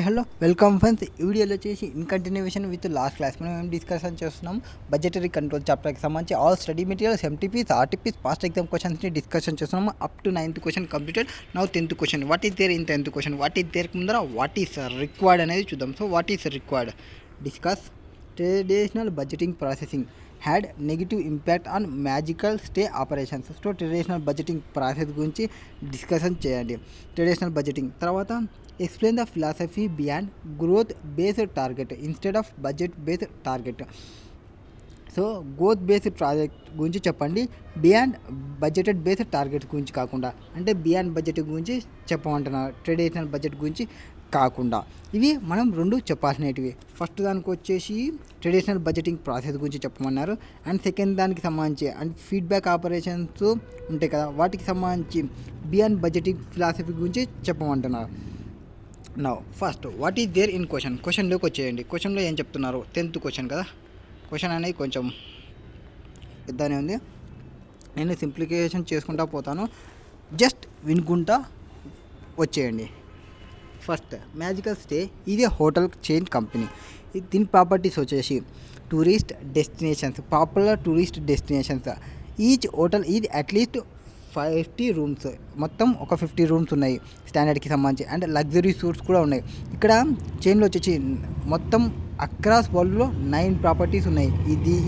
Hello welcome friends. ఈ వీడియోలో వచ్చేసి in continuation with last class మనం ఏం డిస్కషన్ చేస్తున్నాం. బడ్జెటరీ కంట్రోల్ చాప్టర్కి సంబంధించి all study materials, MTPs, RTPs, past exam క్వశ్చన్స్ని డిస్కషన్ చేస్తున్నాము. Up to 9th question completed. Now 10th question. What is there in 10th question? What is there ముందర what is required అనేది చూద్దాం. So what is required? Discuss traditional budgeting processing had negative impact on magical stay operations. So traditional budgeting process గురించి discussion చేయండి. Traditional budgeting తర్వాత explain the philosophy beyond growth based target instead of budget based target. So growth based project గురించి చెప్పండి, beyond budgeted based target గురించి కాకుండా. అంటే beyond budget గురించి చెప్పమంటున్నారు, traditional budget గురించి కాకుండా. ఇవి మనం రెండు చెప్పాల్సినవి. ఫస్ట్ దానికి వచ్చేసి ట్రెడిషనల్ బడ్జెటింగ్ ప్రాసెస్ గురించి చెప్పమన్నారు. అండ్ సెకండ్ దానికి సంబంధించి అండ్ ఫీడ్బ్యాక్ ఆపరేషన్స్ ఉంటాయి కదా, వాటికి సంబంధించి బియాండ్ బడ్జెటింగ్ ఫిలాసఫీ గురించి చెప్పమంటున్నారు. Now first what is there in question? క్వశ్చన్లోకి వచ్చేయండి. క్వశ్చన్లో ఏం చెప్తున్నారు? 10th క్వశ్చన్ కదా. క్వశ్చన్ అనేది కొంచెం పెద్దనే ఉంది. నేను సింప్లిఫికేషన్ చేసుకుంటా పోతాను, జస్ట్ వినుకుంటా వచ్చేయండి. ఫస్ట్ మ్యాజికల్ స్టే ఇది హోటల్ చైన్ కంపెనీ. దీని ప్రాపర్టీస్ వచ్చేసి tourist destinations, popular tourist destinations. Each hotel ఇది అట్లీస్ట్ 50 రూమ్స్, మొత్తం ఒక 50 రూమ్స్ ఉన్నాయి స్టాండర్డ్కి సంబంధించి. అండ్ లగ్జరీ సూట్స్ కూడా ఉన్నాయి. ఇక్కడ చైన్లో వచ్చేసి మొత్తం అక్రాస్ వరల్డ్లో 9 ప్రాపర్టీస్ ఉన్నాయి.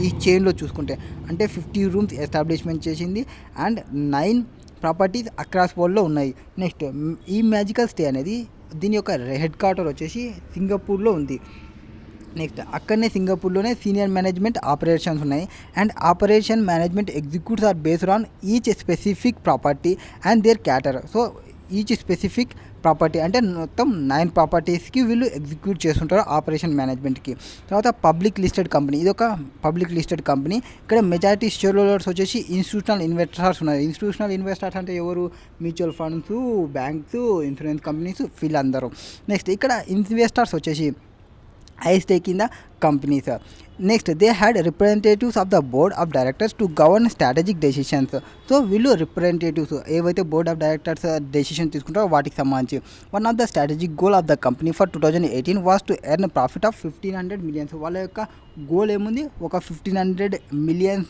ఈ చైన్లో చూసుకుంటే అంటే 50 రూమ్స్ ఎస్టాబ్లిష్మెంట్ చేసింది అండ్ 9 ప్రాపర్టీస్ అక్రాస్ వరల్డ్లో ఉన్నాయి. నెక్స్ట్ ఈ మ్యాజికల్ స్టే అనేది దీని యొక్క హెడ్ క్వార్టర్ వచ్చేసి సింగపూర్లో ఉంది. నెక్స్ట్ అక్కడనే సింగపూర్లోనే సీనియర్ మేనేజ్మెంట్ ఆపరేషన్స్ ఉన్నాయి. And operation management executives are based on each specific property and their cater. So each specific property అంటే మొత్తం 9 ప్రాపర్టీస్కి వీళ్ళు ఎగ్జిక్యూట్ చేస్తుంటారు ఆపరేషన్ మేనేజ్మెంట్కి. తర్వాత పబ్లిక్ లిస్టెడ్ కంపెనీ, ఇది ఒక పబ్లిక్ లిస్టెడ్ కంపెనీ. ఇక్కడ మెజారిటీ షేర్ హోల్డర్స్ వచ్చేసి ఇన్స్టిట్యూషనల్ ఇన్వెస్టర్స్ ఉన్నారు. ఇన్స్టిట్యూషనల్ ఇన్వెస్టర్స్ అంటే ఎవరు? Mutual funds, banks, insurance companies, వీళ్ళందరూ. నెక్స్ట్ ఇక్కడ ఇన్వెస్టర్స్ వచ్చేసి high stake in the companies. Next they had representatives of the board of directors to govern strategic decisions. So వీళ్ళు representatives ఏవైతే board of directors decision తీసుకుంటారో వాటికి సంబంధించి. One of the strategic goal of the company for 2018 was to earn profit of 1500 million. వాళ్ళ యొక్క goal ఏముంది? ఒక 1500 million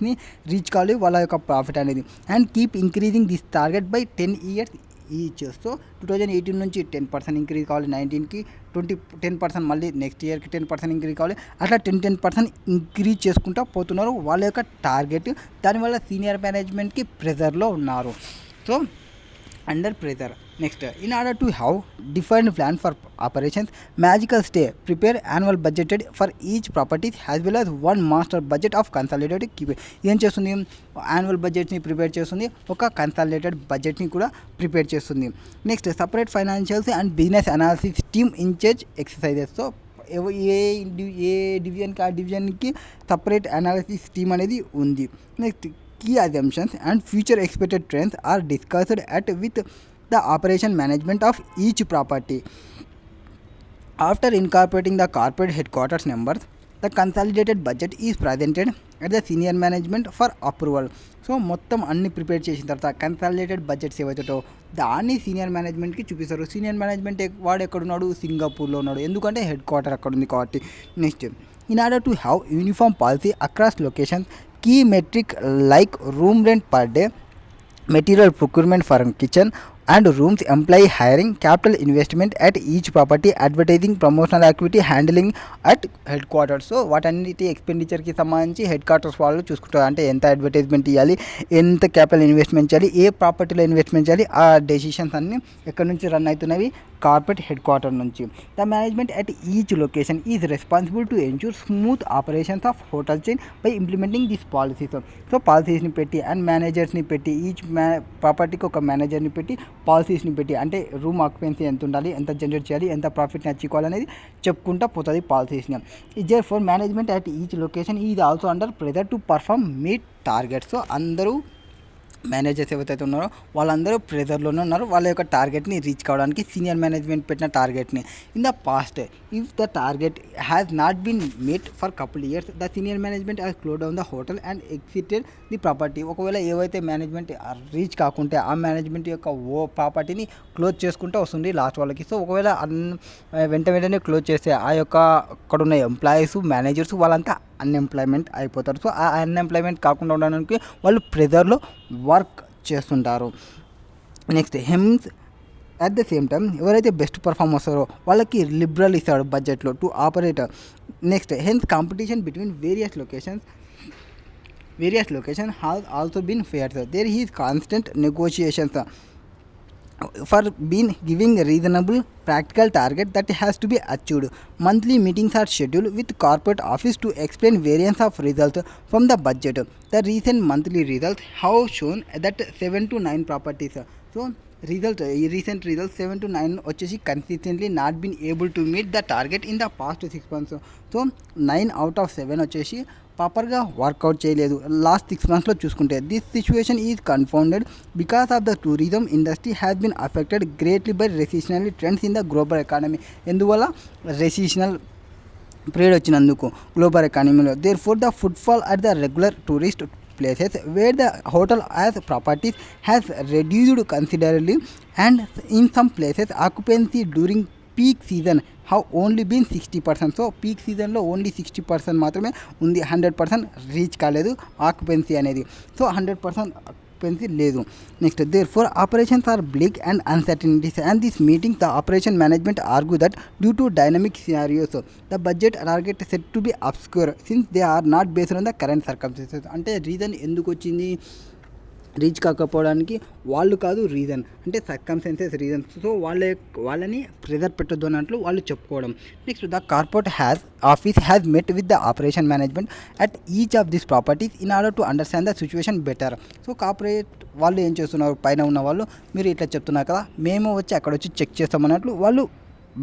reach కావాలి వాళ్ళ యొక్క ప్రాఫిట్ అనేది. And keep increasing this target by 10 years each. So 2018 నుంచి 10% ఇంక్రీజ్ కావాలి, 19కి 10% మళ్ళీ నెక్స్ట్ ఇయర్కి 10% ఇంక్రీజ్ కావాలి. అట్లా 10% ఇంక్రీజ్ చేసుకుంటూ పోతున్నారు వాళ్ళ యొక్క టార్గెట్. దానివల్ల సీనియర్ మేనేజ్మెంట్కి ప్రెజర్లో ఉన్నారు. So under pressure. Next in order to have defined plan for operations, magical stay prepare annual budgeted for each properties has well as one master budget of consolidated keep. ఏం చేస్తుంది? Annual బడ్జెట్ని prepare చేస్తుంది, ఒక consolidated బడ్జెట్ని కూడా prepare చేస్తుంది. Next separate financials and business analysis team in charge exercises. So ఏ డివిజన్కి ఆ డివిజన్కి సపరేట్ అనాలిసిస్ టీమ్ అనేది ఉంది. Next key assumptions and future expected trends are discussed at with the operation management of each property. After incorporating the corporate headquarters numbers, the consolidated budget is presented at the senior management for approval. So మొత్తం అన్ని prepare చేసిన తర్వాత consolidated budgets ఏవైతుంటో దాన్ని senior మేనేజ్మెంట్కి చూపిస్తారు. Senior management వాడు ఎక్కడున్నాడు? సింగపూర్లో ఉన్నాడు, ఎందుకంటే హెడ్ క్వార్టర్ అక్కడ ఉంది కాబట్టి. Next in order to have uniform policy across locations, key metric like room rent per day, material procurement for kitchen and rooms, employee hiring, capital investment at each property, advertising, promotional activity handling at headquarters. So వాటన్నిటి ఎక్స్పెండిచర్కి సంబంధించి head quarters వాళ్ళు చూసుకుంటారు. అంటే ఎంత advertisement ఇవ్వాలి, ఎంత capital investment చేయాలి, ఏ ప్రాపర్టీలో investment చేయాలి, ఆ డెసిషన్స్ అన్నీ ఎక్కడి నుంచి రన్ అవుతున్నవి? కార్పొరేట్ హెడ్ క్వార్టర్ నుంచి. The management at each location is responsible to ensure smooth operations of hotel chain by implementing this policies. So పాలసీస్ని పెట్టి అండ్ మేనేజర్స్ని పెట్టి, ఈచ్ ప్రాపర్టీకి ఒక మేనేజర్ని పెట్టి, పాలసీస్ని పెట్టి, అంటే రూమ్ ఆక్యుపెన్సీ ఎంత ఉండాలి, ఎంత జనరేట్ చేయాలి, ఎంత ప్రాఫిట్ని అచీవ్ కావాలనేది చెప్పుకుంటూ పోతుంది పాలసీస్ని. Is for management at each location is also under pressure to perform meet targets. So అందరూ మేనేజర్స్ ఎవరైతే ఉన్నారో వాళ్ళందరూ ప్రెజర్లోనే ఉన్నారు వాళ్ళ యొక్క టార్గెట్ని రీచ్ కావడానికి సీనియర్ మేనేజ్మెంట్ పెట్టిన టార్గెట్ని. In the past if the target has not been meet for couple years the senior management has close down the hotel and exited the property. ఒకవేళ ఏవైతే మేనేజ్మెంట్ రీచ్ కాకుంటే ఆ మేనేజ్మెంట్ యొక్క ప్రాపర్టీని close చేసుకుంటూ వస్తుంది లాస్ట్ వాళ్ళకి. సో ఒకవేళ వెంటనే క్లోజ్ చేస్తే ఆ యొక్క అక్కడ ఉన్న ఎంప్లాయీస్ మేనేజర్స్ వాళ్ళంతా అన్ఎంప్లాయ్మెంట్ అయిపోతారు. సో ఆ అన్ఎంప్లాయ్మెంట్ కాకుండా ఉండడానికి వాళ్ళు ప్రెజర్లో వర్క్ చేస్తుంటారు. Next hems at the same time ఎవరైతే బెస్ట్ పర్ఫామ్ వస్తారో వాళ్ళకి లిబరల్ ఇస్తాడు బడ్జెట్లో to operate. Next hence competition between various location has also been fierce. There is constant negotiations for being giving reasonable practical target that has to be achieved. Monthly meetings are scheduled with corporate office to explain variance of results from the budget. The recent monthly results have shown that 7 to 9 properties. So recent results 7 to 9 వచ్చేసి consistently not been able to meet the target in the past 6 months. So 9 out of 7 వచ్చేసి ప్రాపర్గా work out చేయలేదు last 6 monthsలో చూసుకుంటే. This situation is confounded because of the tourism industry has been affected greatly by recessional trends in the global economy. ఎందువల్ల recessional period వచ్చినందుకు global ఎకానమీలో. Therefore the footfall at the regular tourist places where the hotel as properties has reduced considerably and in some places occupancy during peak season have only been 60%. So peak సీజన్లో only 60% మాత్రమే ఉంది, 100% reach కాలేదు occupancy అనేది. So 100% occupancy లేదు. Next therefore operations are bleak and uncertainties and this meeting the operation management argue that due to dynamic scenarios the budget target set to be obscure since they are not based on the current circumstances. అంటే reason ఎందుకు వచ్చింది reach కాకపోవడానికి వాళ్ళు కాదు reason, అంటే circumstances reasons. So వాళ్ళని pressure పెట్టొద్దు అన్నట్లు వాళ్ళు చెప్పుకోవడం. Next the corporate office has met with the operation management at each of this properties in order to understand the situation better. So corporate వాళ్ళు ఏం చేస్తున్నారు, పైన ఉన్న వాళ్ళు మీరు ఇట్లా చెప్తున్నారు కదా మేము వచ్చి అక్కడ వచ్చి చెక్ చేస్తామన్నట్లు వాళ్ళు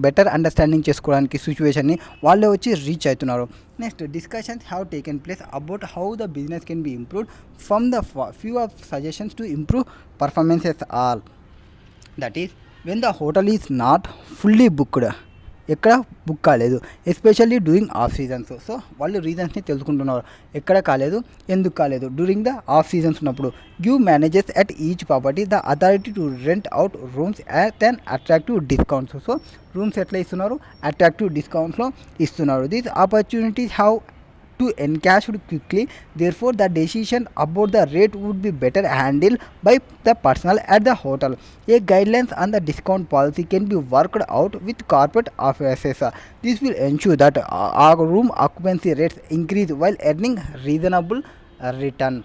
బెటర్ అండర్స్టాండింగ్ చేసుకోవడానికి సిచ్యువేషన్ని వాళ్ళే వచ్చి రీచ్ అవుతున్నారు. Next discussions have taken place about how the business can be improved from the few of suggestions to improve performances all. That is when the hotel is not fully booked, ఎక్కడ book కాలేదు, especially during of seasons. So వాళ్ళు రీజన్స్ని తెలుసుకుంటున్నారు ఎక్కడ కాలేదు, ఎందుకు కాలేదు. During the of seasons ఉన్నప్పుడు give managers at each property the authority to rent out rooms at an attractive discounts. So rooms ఎట్లా ఇస్తున్నారు, అట్రాక్టివ్ డిస్కౌంట్స్లో ఇస్తున్నారు. These opportunities have to encashed quickly, therefore the decision about the rate would be better handled by the personnel at the hotel. A guidelines on the discount policy can be worked out with corporate offices. This will ensure that our room occupancy rates increase while earning reasonable return.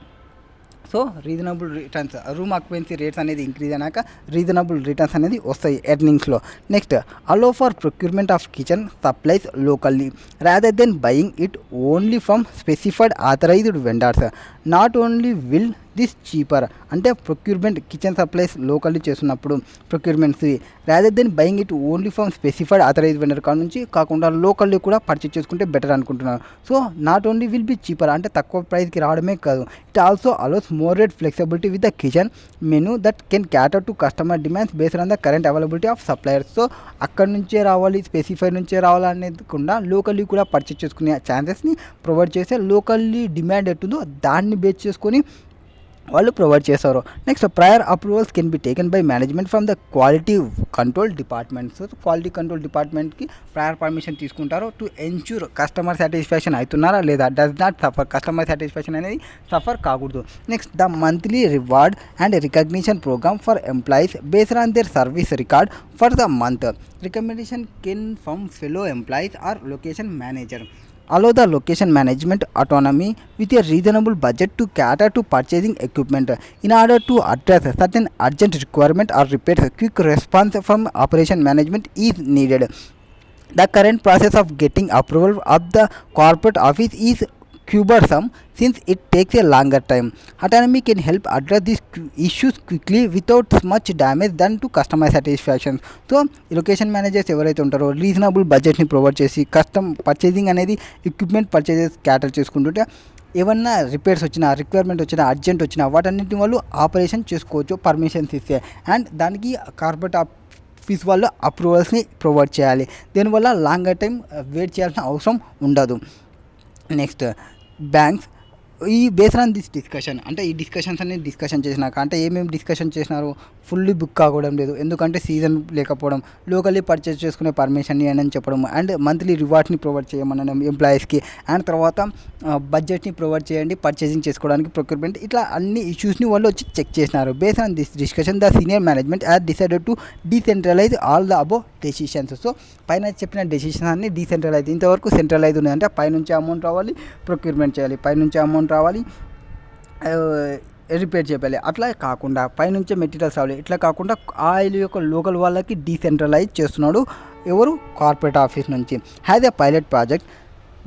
So reasonable returns, room occupancy rates అనేది increase అయినాక reasonable returns అనేది వస్తాయి ఎర్నింగ్స్లో. Next allow for procurement of kitchen supplies locally rather than buying it only from specified authorized vendors. Not only will this cheaper, అంటే procurement kitchen supplies locally చేస్తున్నప్పుడు procurements rather than buying it only from specified authorize vendor కాడ నుంచి కాకుండా locally కూడా purchase చేసుకుంటే better అనుకుంటున్నాను. So not only will B cheaper, అంటే తక్కువ ప్రైస్కి రావడమే కాదు, it also allows more rate flexibility with the kitchen menu that can cater to customer demands based on the current availability of suppliers. So అక్కడ నుంచే రావాలి, specify నుంచే రావాలి అనేది కూడా లోకల్లీ కూడా పర్చేస్ చేసుకునే ఛాన్సెస్ని ప్రొవైడ్ చేస్తే లోకల్లీ డిమాండ్ ఎట్టుందో దాన్ని బేస్ చేసుకొని వాళ్ళు ప్రొవైడ్ చేస్తారు. Next prior approvals can be taken by management from the quality control department. So quality control డిపార్ట్మెంట్కి ప్రయర్ పర్మిషన్ తీసుకుంటారు టు ఎన్ష్యూర్ కస్టమర్ సాటిస్ఫాక్షన్ అవుతున్నారా లేదా, does not suffer, customer satisfaction అనేది సఫర్ కాకూడదు. Next the monthly reward and recognition programme for employees based on their service record for the month. Recommendation can from fellow employees or location manager. Allow the location management autonomy with a reasonable budget to cater to purchasing equipment. In order to address certain urgent requirement or repairs, quick response from operation management is needed. The current process of getting approval of the corporate office is cumbersome since it takes a longer time. Autonomy can help address these issues quickly without much damage done to customer satisfaction. So location managers ఎవరైతే ఉంటారో reasonable బడ్జెట్ని provide చేసి custom purchasing అనేది equipment purchases క్యాటర్ చేసుకుంటుంటే ఏమన్నా repairs వచ్చినా, requirement వచ్చినా, urgent వచ్చినా వాటన్నిటిని వాళ్ళు ఆపరేషన్ చేసుకోవచ్చు పర్మిషన్స్ ఇస్తే. అండ్ దానికి కార్పొరేట్ ఆఫీస్ వాళ్ళు అప్రూవల్స్ని ప్రొవైడ్ చేయాలి. దీనివల్ల లాంగర్ టైం వెయిట్ చేయాల్సిన అవసరం ఉండదు. నెక్స్ట్ బ్యాంక్స్ ఈ బేస్డ్ ఆన్ దిస్ డిస్కషన్, అంటే ఈ డిస్కషన్స్ అన్ని డిస్కషన్ చేసినాక, అంటే ఏమేమి డిస్కషన్ చేసినారు, ఫుల్లీ బుక్ కావడం లేదు ఎందుకంటే సీజన్ లేకపోవడం, లోకల్లీ పర్చేస్ చేసుకునే పర్మిషన్ అని చెప్పడం, అండ్ మంత్లీ రివార్డ్స్ని ప్రొవైడ్ చేయమనడం ఎంప్లాయీస్కి, అండ్ తర్వాత బడ్జెట్ని ప్రొవైడ్ చేయండి పర్చేసింగ్ చేసుకోవడానికి, ప్రొక్యూర్మెంట్, ఇట్లా అన్ని ఇష్యూస్ని వాళ్ళు వచ్చి చెక్ చేసినారు. Based on this discussion the senior management has decided to decentralise all the above decisions. So పైన చెప్పిన డెసిషన్స్ అన్ని డీసెంట్రలైజ్, ఇంతవరకు సెంట్రలైజ్ ఉన్నాయంటే పైనుంచి అమౌంట్ రావాలి, ప్రొక్యూర్మెంట్ చేయాలి, పైనుంచి అమౌంట్ రావాలి, రిపేర్ చేయాలి, అట్లా కాకుండా పైనుంచే మెటీరియల్స్ రావాలి, ఇట్లా కాకుండా ఆయిల్ యొక్క లోకల్ వాళ్ళకి డీసెంట్రలైజ్ చేస్తున్నాడు ఎవరు, కార్పొరేట్ ఆఫీస్ నుంచి. Has a pilot project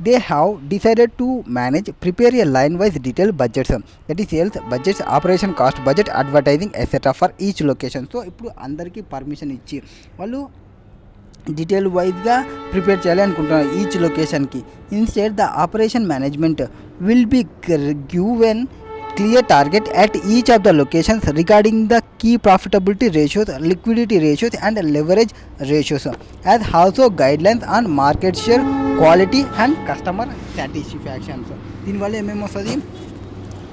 they have decided to manage prepare a line wise detail budgets, that ఈ sales budgets, operation cost budget, advertising etcetera for each location. So ఇప్పుడు అందరికీ permission ఇచ్చి వాళ్ళు detail వైజ్గా prepare చేయాలి అనుకుంటున్నారు each లొకేషన్కి. Instead the operation management will be given clear target at each of the locations regarding the key profitability ratios, liquidity ratios and leverage ratios, as also guidelines on market share, quality and customer satisfaction. దీనివల్ల ఏమేమి వస్తుంది,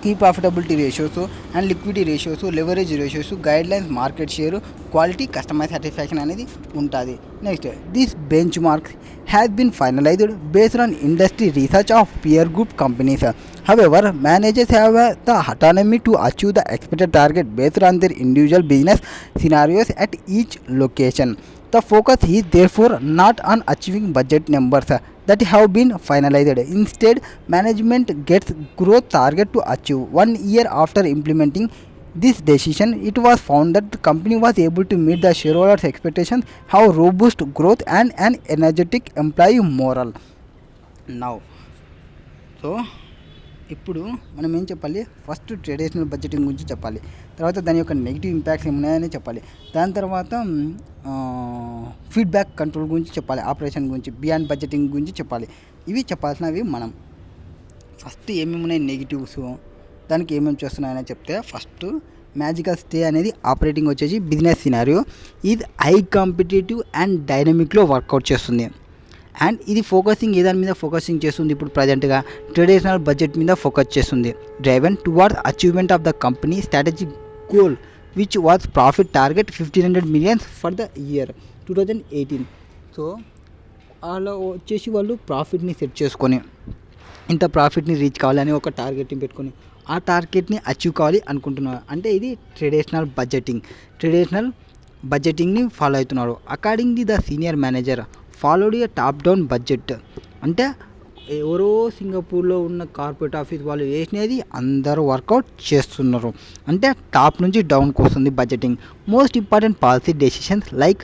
key profitability ratios and liquidity ratios, leverage ratios, guidelines, market share, quality, customer satisfaction అనేది ఉంటుంది. Next this benchmarks has been finalised based on industry research of peer group companies. However, managers have the autonomy to achieve the expected target based on their individual business scenarios at each location. The focus is therefore not on achieving budget numbers that have been finalized. Instead, management gets growth target to achieve. 1 year after implementing this decision, it was found that the company was able to meet the shareholders' expectations, have robust growth and an energetic employee morale. Now, so ఇప్పుడు మనం ఏం చెప్పాలి, first traditional budgeting గురించి చెప్పాలి, తర్వాత దాని యొక్క negative impacts ఏమున్నాయని చెప్పాలి, దాని తర్వాత ఫీడ్బ్యాక్ కంట్రోల్ గురించి చెప్పాలి, ఆపరేషన్ గురించి, బియాండ్ బడ్జెటింగ్ గురించి చెప్పాలి. ఇవి చెప్పాల్సినవి మనం. ఫస్ట్ ఏమేమి ఉన్నాయి నెగిటివ్స్, దానికి ఏమేమి చేస్తున్నాయని చెప్తే, ఫస్ట్ మ్యాజికల్ స్టే అనేది ఆపరేటింగ్ వచ్చేసి బిజినెస్ సినారియో ఇది హై కాంపిటేటివ్ అండ్ డైనమిక్లో వర్కౌట్ చేస్తుంది. అండ్ ఇది ఫోకసింగ్ ఏ దాని మీద ఫోకసింగ్ చేస్తుంది, ఇప్పుడు ప్రజెంట్గా ట్రెడిషనల్ బడ్జెట్ మీద ఫోకస్ చేస్తుంది. Driven towards achievement of the company strategic goal which was profit target 1,500 million for the year 2018. So అలా వచ్చేసి వాళ్ళు ప్రాఫిట్ని సెట్ చేసుకొని ఇంత ప్రాఫిట్ని రీచ్ కావాలని ఒక టార్గెట్ని పెట్టుకొని ఆ టార్గెట్ని అచీవ్ కావాలి అనుకుంటున్నారు. అంటే ఇది ట్రెడిషనల్ బడ్జెటింగ్ని ఫాలో అవుతున్నారు. According the senior manager followed A top down budget, అంటే ఎవరో సింగపూర్లో ఉన్న కార్పొరేట్ ఆఫీస్ వాళ్ళు వేసినది అందరూ వర్కౌట్ చేస్తున్నారు, అంటే టాప్ నుంచి డౌన్కి వస్తుంది budgeting. Most important policy decisions like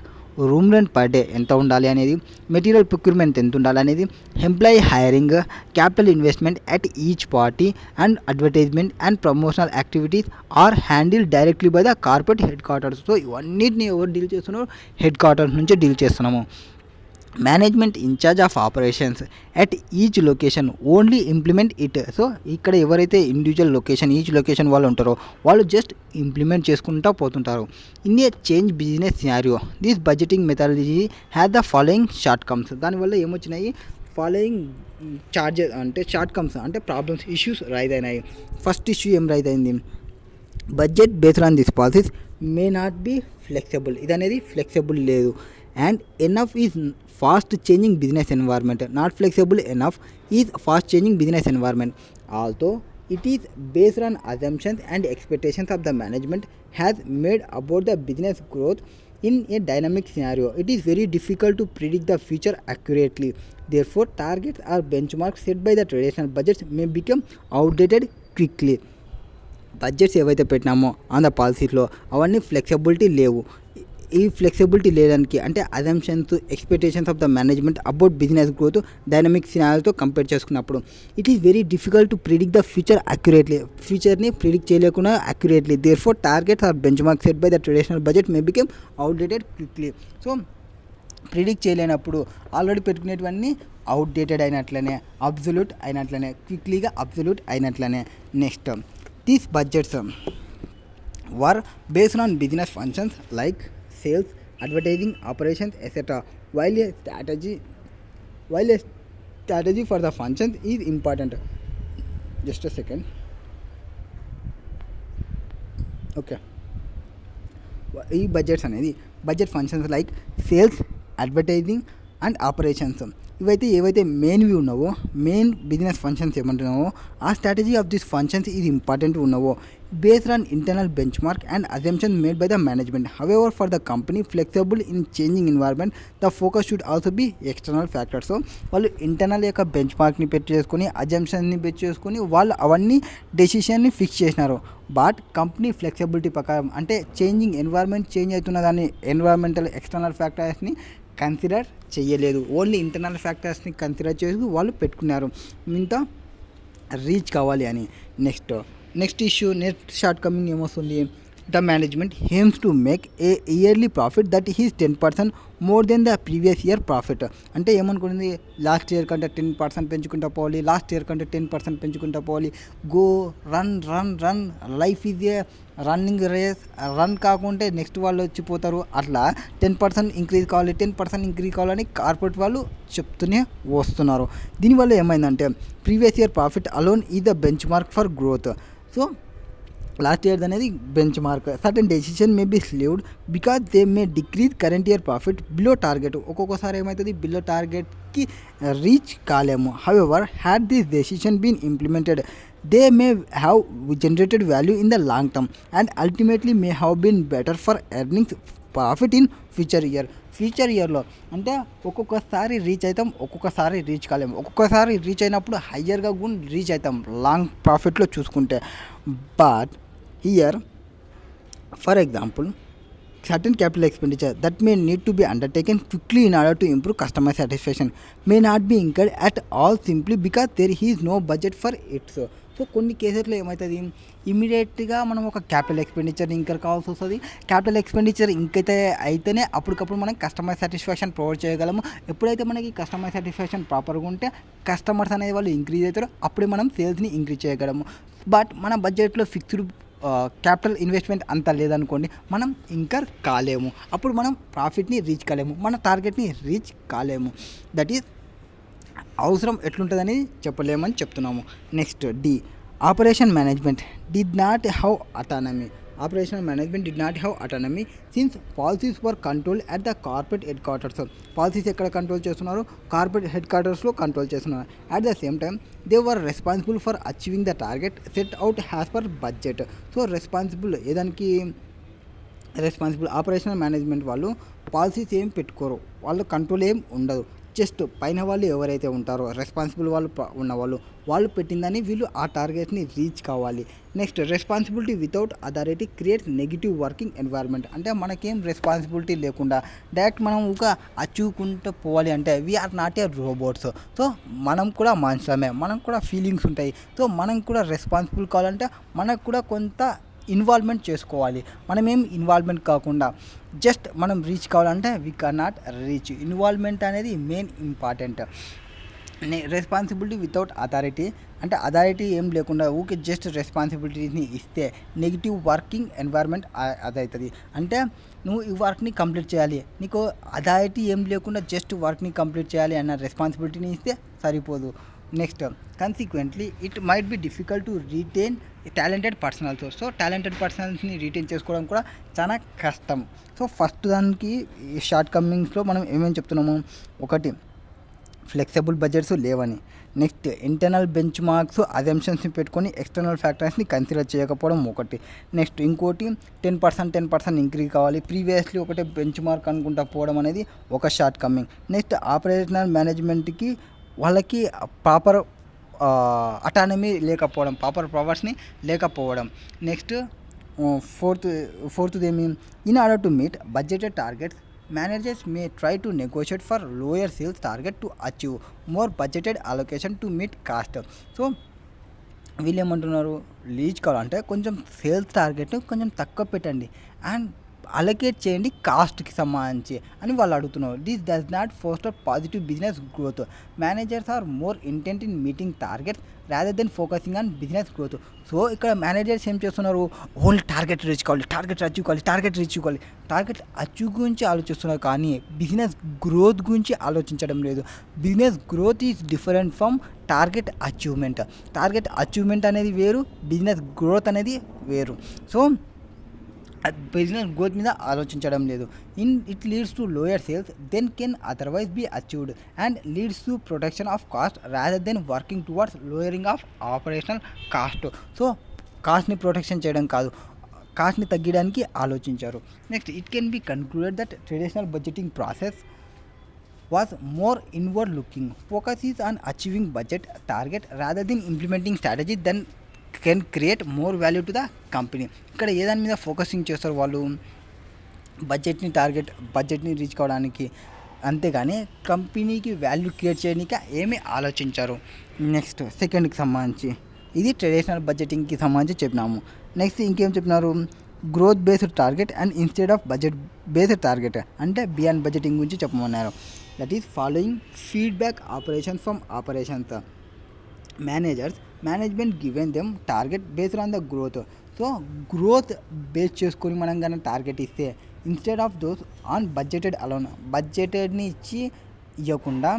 room rent per day ఎంత ఉండాలి అనేది, మెటీరియల్ ప్రొక్యూర్మెంట్ ఎంత ఉండాలి అనేది, employee hiring, capital investment at each party and advertisement and promotional activities are handle directly by the corporate headquarters. So ఇవన్నిటిని ఎవరు deal చేస్తున్నారు, headquarters నుంచే డీల్ చేస్తున్నాము. Management in charge of operations at each location only implement it. So ఇక్కడ ఎవరైతే individual location each location వాళ్ళు ఉంటారో వాళ్ళు జస్ట్ ఇంప్లిమెంట్ చేసుకుంటూ పోతుంటారు. In a change business scenario this budgeting methodology has the following short comes. దానివల్ల ఏమొచ్చినాయి, following short comes అంటే problems, issues rise అయినాయి. ఫస్ట్ ఇష్యూ ఏం రైజ్ అయింది, budget based on this policies May not be flexible. ఇది అనేది flexible లేదు. And enough is fast changing business environment, not flexible enough is fast changing business environment. Although it is based on assumptions and expectations of the management has made about the business growth in a dynamic scenario, it is very difficult to predict the future accurately. Therefore, targets or benchmarks set by the traditional budgets may become outdated quickly. Budgets ఏవైతే పెట్టినామో on the పాలసీలో అవన్నీ flexibility లేవు. ఈ flexibility లేదానికి అంటే assumptions, expectations of the management about business growth dynamic సినారియోతో compare చేసుకున్నప్పుడు it is very difficult to predict the future accurately. ఫ్యూచర్ని ప్రిడిక్ట్ చేయలేకుండా accurately. Therefore targets are benchmark set by the traditional budget may become outdated quickly. So predict చేయలేనప్పుడు already పెట్టుకునేటివన్నీ outdated అయినట్లనే, absolute అయినట్లనే, క్విక్లీగా absolute అయినట్లనే. Next these budgets were based on business functions like sales, advertising, operations, etc. While a strategy for the functions is important. Just a second. Okay. ఈ budgets అనేది budget functions like sales, advertising and operations ఏవైతే మెయిన్వి ఉన్నావో, main business functions ఏమంటున్నావో ఆ strategy of this functions ఇది important ఉన్నావో based on internal benchmark and assumptions made by the management. However, for the company flexible in changing environment, the focus should also be external factors. So వాళ్ళు internal యొక్క బెంచ్ మార్క్ని పెట్టి చేసుకొని, అజంప్షన్ని పెట్టి చేసుకొని వాళ్ళు అవన్నీ డెసిషన్ని ఫిక్స్ చేసినారు. బట్ కంపెనీ ఫ్లెక్సిబిలిటీ ప్రకారం అంటే చేంజింగ్ ఎన్వైర్న్మెంట్ చేంజ్ అవుతున్న దాన్ని ఎన్వైర్న్మెంటల్ ఎక్స్టర్నల్ ఫ్యాక్టర్స్ని కన్సిడర్ చేయలేదు. ఓన్లీ ఇంటర్నల్ ఫ్యాక్టర్స్ని కన్సిడర్ చేసి వాళ్ళు పెట్టుకున్నారు ఇంత రీచ్ కావాలి అని. Next issue, next shortcoming ఏమొస్తుంది, the management hems to make a yearly profit that is 10% more than the previous year profit. అంటే ఏమనుకుంటుంది, లాస్ట్ ఇయర్ కంటే 10% పెంచుకుంటూ పోవాలి, లాస్ట్ ఇయర్ కంటే 10% పెంచుకుంటూ పోవాలి. Go run run run, life is a running race. Run కాకుంటే నెక్స్ట్ వాళ్ళు వచ్చిపోతారు. అట్లా 10% ఇంక్రీజ్ కావాలి, 10% ఇంక్రీజ్ కావాలని కార్పొరేట్ వాళ్ళు చెప్తూనే వస్తున్నారు. దీనివల్ల ఏమైందంటే previous year profit alone is the benchmark for growth. So last year అనేది benchmark. Certain decision may be shelved because they may decrease current year profit below target. ఒక్కొక్కసారి ఏమవుతుంది, below టార్గెట్కి reach కాలేము. However had this decision been implemented they may have generated value in the long term and ultimately may have been better for earnings profit in future ఇయర్లో. అంటే ఒక్కొక్కసారి reach అవుతాం, ఒక్కొక్కసారి reach కాలేము. ఒక్కొక్కసారి రీచ్ అయినప్పుడు హయ్యర్గా కూడా రీచ్ అవుతాం లాంగ్ ప్రాఫిట్లో చూసుకుంటే. But here for example certain capital expenditure that may need to be undertaken quickly in order to improve customer satisfaction may not be incurred at all simply because there is no budget for it. So కొన్ని కేసెస్లో ఏమవుతుంది, ఇమీడియట్గా మనం ఒక capital expenditure incur కావాల్సి వస్తుంది. Capital expenditure అయితేనే అప్పటికప్పుడు మనం కస్టమర్ సాటిస్ఫాక్షన్ ప్రొవైడ్ చేయగలము. ఎప్పుడైతే మనకి కస్టమర్ సాటిస్ఫాక్షన్ ప్రాపర్గా ఉంటే కస్టమర్స్ అనేది వాళ్ళు ఇంక్రీజ్ అవుతారో అప్పుడే మనం సేల్స్ని ఇంక్రీజ్ చేయగలము. బట్ మన బడ్జెట్లో ఫిక్స్డ్ క్యాపిటల్ ఇన్వెస్ట్మెంట్ అంత లేదనుకోండి, మనం ఇంకర్ కాలేము. అప్పుడు మనం ప్రాఫిట్ని రీచ్ కాలేము, మన టార్గెట్ని రీచ్ కాలేము. దట్ ఈజ్ అవసరం ఎట్లుంటుందని చెప్పలేమని చెప్తున్నాము. Next the, operation management did not have autonomy. Operational management did not have autonomy since policies were controlled at the corporate headquarters. Policies ఎక్కడ కంట్రోల్ చేస్తున్నారు, కార్పొరేట్ హెడ్ క్వార్టర్స్లో కంట్రోల్ చేస్తున్నారు. At the same time they were responsible for achieving the target set out has per budget. So ఏదానికి responsible operational management వాళ్ళు policies ఏం పెట్టుకోరు, వాళ్ళ కంట్రోల్ ఏం ఉండదు. జస్ట్ పైన వాళ్ళు ఎవరైతే ఉంటారో రెస్పాన్సిబుల్ వాళ్ళు పెట్టిందని వీళ్ళు ఆ టార్గెట్ని రీచ్ కావాలి. Next responsibility without authority creates negative working environment. అంటే మనకేం రెస్పాన్సిబిలిటీ లేకుండా డైరెక్ట్ మనం ఒక అచీవ్కుంటూ పోవాలి అంటే we are not a robots. So మనం కూడా మనుషులమే, మనకు కూడా ఫీలింగ్స్ ఉంటాయి. సో మనం కూడా రెస్పాన్సిబుల్ కావాలంటే మనకు కూడా కొంత ఇన్వాల్వ్మెంట్ చేసుకోవాలి. మనమేం ఇన్వాల్వ్మెంట్ కాకుండా జస్ట్ మనం రీచ్ కావాలంటే we can not reach. Involvement అనేది main important. Responsibility without authority అంటే అథారిటీ ఏం లేకుండా ఊకే జస్ట్ రెస్పాన్సిబిలిటీని ఇస్తే నెగిటివ్ వర్కింగ్ ఎన్వైర్న్మెంట్ అదవుతుంది. అంటే నువ్వు ఈ వర్క్ని కంప్లీట్ చేయాలి, నీకు అథారిటీ ఏం లేకుండా జస్ట్ వర్క్ని కంప్లీట్ చేయాలి అన్న రెస్పాన్సిబిలిటీని ఇస్తే సరిపోదు. Next consequently it might be difficult to retain talented personals. So talented పర్సనల్స్ని రిటైన్ చేసుకోవడం కూడా చాలా కష్టం. సో ఫస్ట్ దానికి షార్ట్ కమింగ్స్లో మనం ఏమేమి చెప్తున్నాము, ఒకటి ఫ్లెక్సిబుల్ బడ్జెట్స్ లేవని, నెక్స్ట్ ఇంటర్నల్ బెంచ్ మార్క్స్ అజంప్షన్స్ని పెట్టుకొని ఎక్స్టర్నల్ ఫ్యాక్టర్స్ని కన్సిడర్ చేయకపోవడం ఒకటి. నెక్స్ట్ ఇంకోటి 10% ఇంక్రీజ్ కావాలి, ప్రీవియస్లీ ఒకటే బెంచ్ మార్క్ అనుకుంటా పోవడం అనేది ఒక షార్ట్ కమింగ్. నెక్స్ట్ ఆపరేషనల్ మేనేజ్మెంట్కి వాళ్ళకి ప్రాపర్ అటానమీ లేకపోవడం, ప్రాపర్ పవర్స్ని లేకపోవడం. నెక్స్ట్ ఫోర్త్ ఏమి, in order to meet budgeted targets managers May try to negotiate for lower sales target to achieve more budgeted allocation to meet cost. So వీళ్ళు ఏమంటున్నారు, reach కావాలంటే కొంచెం sales target కొంచెం తక్కువ పెట్టండి అండ్ అలొకేట్ చేయండి కాస్ట్కి సంబంధించి అని వాళ్ళు అడుగుతున్నారు. This does not foster positive business growth. Managers are more intent in meeting targets rather than focusing on business growth. So ఇక్కడ మేనేజర్స్ ఏం చేస్తున్నారు, ఓన్లీ టార్గెట్ రీచ్ కావాలి, టార్గెట్ అచీవ్ కావాలి, టార్గెట్ అచీవ్ గురించి ఆలోచిస్తున్నారు, కానీ బిజినెస్ గ్రోత్ గురించి ఆలోచించడం లేదు. Business growth is different from target achievement. Target achievement అనేది వేరు, బిజినెస్ గ్రోత్ అనేది వేరు. సో బిజినెస్ గ్రోత్ మీద ఆలోచించడం లేదు. It leads to lower sales than can otherwise be achieved and leads to protection of cost rather than working towards lowering of operational cost. So కాస్ట్ని protection చేయడం కాదు, కాస్ట్ని తగ్గించడానికి ఆలోచించారు. Next, it can be concluded that traditional budgeting process was more inward looking. Focus is on achieving budget target rather than implementing strategy then can create more value to the company. ఇక్కడ ఏదాని మీద focusing చేస్తారు వాళ్ళు, బడ్జెట్ని reach కావడానికి, అంతేగాని కంపెనీకి value create చేయడానికి ఏమీ ఆలోచించారు. నెక్స్ట్ సెకండ్కి సంబంధించి ఇది ట్రెడిషనల్ బడ్జెటింగ్కి సంబంధించి చెప్పినాము. నెక్స్ట్ ఇంకేం చెప్పినారు, growth based target and instead of budget based target అంటే బియాండ్ బడ్జెటింగ్ గురించి చెప్పమన్నారు. That is following feedback operations from operations management given them target based on the growth. So growth base చేసుకొని మనం కానీ టార్గెట్ ఇస్తే instead of those on budgeted alone, బడ్జెటెడ్ని ఇవ్వకుండా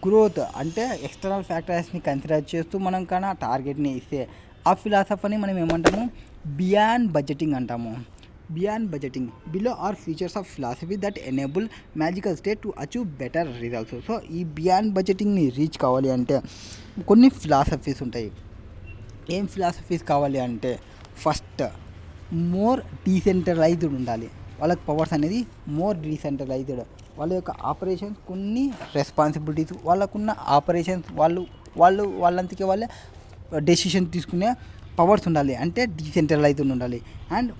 growth అంటే ఎక్స్టర్నల్ ఫ్యాక్టర్స్ని కన్సిడర్ చేస్తూ మనం కానీ టార్గెట్ని ఇస్తే ఆ ఫిలాసఫీని మనం ఏమంటాము, బియాండ్ బడ్జెటింగ్ అంటాము. Beyond budgeting below are features of philosophy that enable magical state to achieve better results. So ఈ బియాండ్ బడ్జెటింగ్ని రీచ్ కావాలి అంటే కొన్ని ఫిలాసఫీస్ ఉంటాయి. ఏం ఫిలాసఫీస్ కావాలి అంటే, ఫస్ట్ మోర్ డీసెంట్రలైజ్డ్ ఉండాలి, వాళ్ళకి పవర్స్ అనేది మోర్ డీసెంట్రలైజ్డ్, వాళ్ళ యొక్క ఆపరేషన్స్ కొన్ని రెస్పాన్సిబిలిటీస్, వాళ్ళకున్న ఆపరేషన్స్ వాళ్ళంతకే వాళ్ళే డెసిషన్ తీసుకునే పవర్స్ ఉండాలి, అంటే డీసెంట్రలైజ్డ్ ఉండాలి. And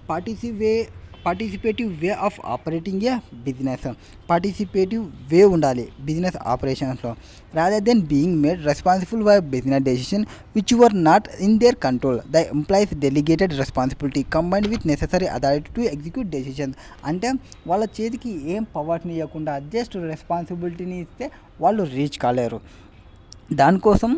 participative way of operating a business, participative way ఉండాలి బిజినెస్ ఆపరేషన్స్లో, rather than being made responsible for business decision which were not in their control. The employees delegated responsibility combined with necessary authority to execute decisions. అంటే వాళ్ళ చేతికి ఏం పవర్స్ని ఇవ్వకుండా just రెస్పాన్సిబిలిటీని ఇస్తే వాళ్ళు reach కాలేరు. దానికోసం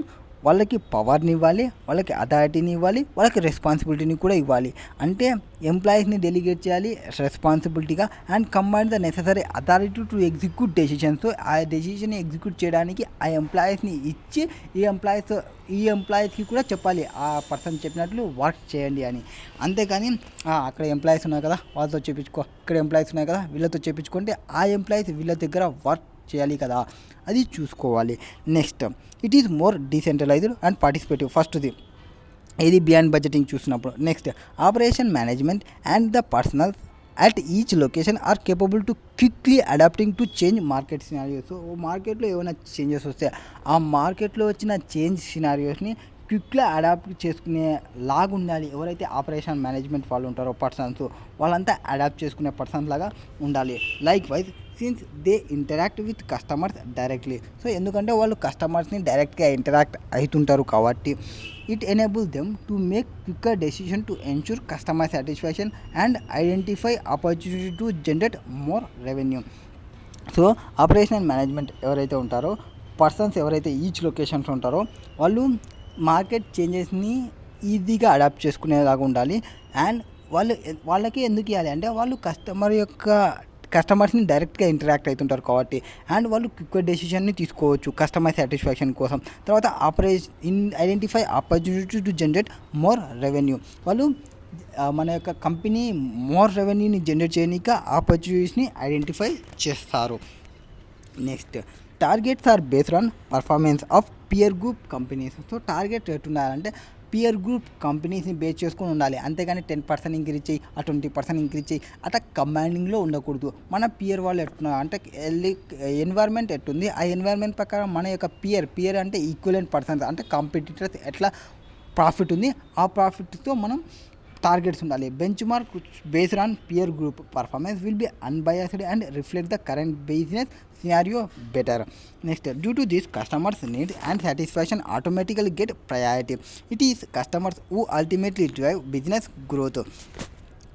వాళ్ళకి పవర్ని ఇవ్వాలి, వాళ్ళకి అథారిటీని ఇవ్వాలి, వాళ్ళకి రెస్పాన్సిబిలిటీని కూడా ఇవ్వాలి. అంటే ఎంప్లాయీస్ని డెలిగేట్ చేయాలి రెస్పాన్సిబిలిటీగా and combine the necessary authority to execute decisions. ఆ డెసిషన్ని ఎగ్జిక్యూట్ చేయడానికి ఆ ఎంప్లాయీస్ని ఇచ్చి ఈ ఎంప్లాయీస్కి కూడా చెప్పాలి ఆ పర్సన్ చెప్పినట్లు వర్క్ చేయండి అని. అంతేకాని అక్కడ ఎంప్లాయీస్ ఉన్నాయి కదా వాళ్ళతో చేయించుకో, ఇక్కడ ఎంప్లాయీస్ ఉన్నాయి కదా వీళ్ళతో చేయించుకుంటే ఆ ఎంప్లాయీస్ వీళ్ళ దగ్గర వర్క్ చేయాలి కదా, అది చూసుకోవాలి. Next, it is more decentralised and participative. ఫస్ట్ది ఇది బియాండ్ బడ్జెటింగ్ చూసినప్పుడు. Next, operation management and the personnel at each location are capable to quickly adapting to change market scenarios. So మార్కెట్లో ఏమైనా చేంజెస్ వస్తే ఆ మార్కెట్లో వచ్చిన చేంజ్ సినారియోస్ని క్విక్గా అడాప్ట్ చేసుకునే లాగా ఉండాలి. ఎవరైతే ఆపరేషన్ మేనేజ్మెంట్ వాళ్ళు ఉంటారో పర్సన్స్, వాళ్ళంతా అడాప్ట్ చేసుకునే పర్సన్స్ లాగా ఉండాలి. Like wise since they interact with customers directly. So ఎందుకంటే వాళ్ళు కస్టమర్స్ని డైరెక్ట్గా ఇంటరాక్ట్ అవుతుంటారు కాబట్టి it enable them to make quicker decision to ensure customer satisfaction and identify opportunity to generate more revenue. So operational management ఎవరైతే ఉంటారో persons, ఎవరైతే each locations ఉంటారో వాళ్ళు మార్కెట్ చేంజెస్ని ఈజీగా అడాప్ట్ చేసుకునేలాగా ఉండాలి. అండ్ వాళ్ళకి ఎందుకు ఇవ్వాలి అంటే వాళ్ళు కస్టమర్స్ని డైరెక్ట్గా ఇంటరాక్ట్ అవుతుంటారు కాబట్టి అండ్ వాళ్ళు క్విక్ డెసిషన్ని తీసుకోవచ్చు కస్టమర్ సాటిస్ఫాక్షన్ కోసం. తర్వాత identify opportunity to generate more revenue. వాళ్ళు మన యొక్క కంపెనీ మోర్ రెవెన్యూని జనరేట్ చేయడానికి ఆపర్చునిటీస్ని ఐడెంటిఫై చేస్తారు. Next, targets are based on performance of peer group companies. So target ఎట్టుండాలంటే పియర్ గ్రూప్ కంపెనీస్ని బేస్ చేసుకొని ఉండాలి, అంతేగాని 10% ఇంక్రీజ్ చేయి, 20% ఇంక్రీజ్ చేయి అట్లా కమాండింగ్లో ఉండకూడదు. మన పియర్ వాళ్ళు ఎట్టున్నారు అంటే ఎన్వైర్న్మెంట్ ఎట్టుంది, ఆ ఎన్వైర్న్మెంట్ ప్రకారం మన యొక్క పియర్ అంటే ఈక్వలెంట్ పర్సన్స్ అంటే కాంపిటీటర్స్ ఎట్లా ప్రాఫిట్ ఉంది ఆ ప్రాఫిట్తో మనం టార్గెట్స్ ఉండాలి. Bench mark based on peer group performance will B unbiased and reflect the current business scenario better. Next, due to this customers need and satisfaction automatically get priority. It is customers who ultimately drive business growth.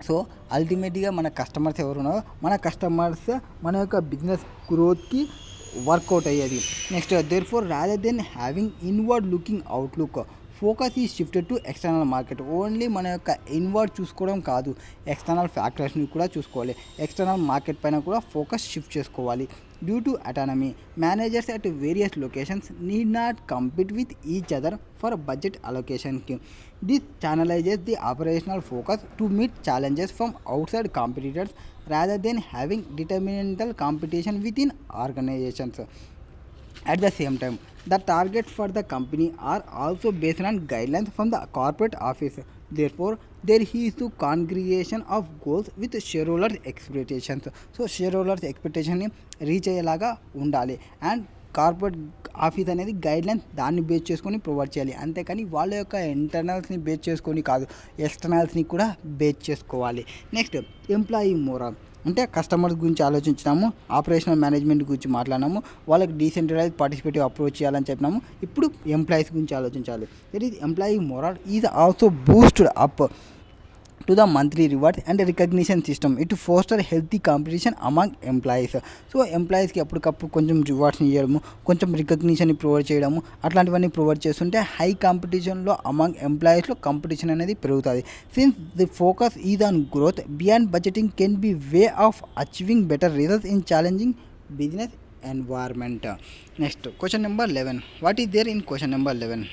So అల్టిమేట్గా మన customers ఎవరున్నారో మన customers మన యొక్క business గ్రోత్కి work out అయ్యేది. Next therefore rather than having inward looking outlook focus is shifted to external market. Only మన యొక్క ఇన్వర్డ్ చూసుకోవడం కాదు, ఎక్స్టర్నల్ ఫ్యాక్టర్స్ని కూడా చూసుకోవాలి. ఎక్స్టర్నల్ మార్కెట్ పైన కూడా ఫోకస్ షిఫ్ట్ చేసుకోవాలి. Due to autonomy managers at various locations need not compete with each other for budget అలొకేషన్కి. This channelises the operational focus to meet challenges from outside competitors rather than having detrimental competition within organizations. At the same time, the targets for the company are also based on guidelines from the corporate office. Therefore, there is the congregation of goals with shareholders' expectations. So, shareholders' expectation ni reach అయ్యేలాగా ఉండాలి. And corporate office అనేది guidelines దాన్ని base చేసుకొని provide చేయాలి. అంతేకాని వాళ్ళ యొక్క ఇంటర్నల్స్ని base చేసుకొని కాదు, ఎక్స్టర్నల్స్ని కూడా బేస్ చేసుకోవాలి. నెక్స్ట్ ఎంప్లాయీ మోరల్ అంటే కస్టమర్స్ గురించి ఆలోచించినాము, ఆపరేషనల్ మేనేజ్మెంట్ గురించి మాట్లాడినాము, వాళ్ళకి డీసెంట్రలైజ్ పార్టిసిపేటివ్ అప్రోచ్ చేయాలని చెప్పినాము. ఇప్పుడు ఎంప్లాయీస్ గురించి ఆలోచించాలి. That is employee moral is also boosted up to the monthly rewards and recognition system. It foster healthy competition among employees. So ఎంప్లాయీస్కి అప్పటికప్పుడు కొంచెం రివార్డ్స్ని ఇవ్వడము, కొంచెం రికగ్నిషన్ని ప్రొవైడ్ చేయడము, అట్లాంటివన్నీ ప్రొవైడ్ చేస్తుంటే హై కాంపిటీషన్లో అమాంగ్ ఎంప్లాయీస్లో కాంపిటీషన్ అనేది పెరుగుతుంది. Since the focus is on growth beyond budgeting can be way of achieving better results in challenging business environment. Next question number 11. What is there in question number 11?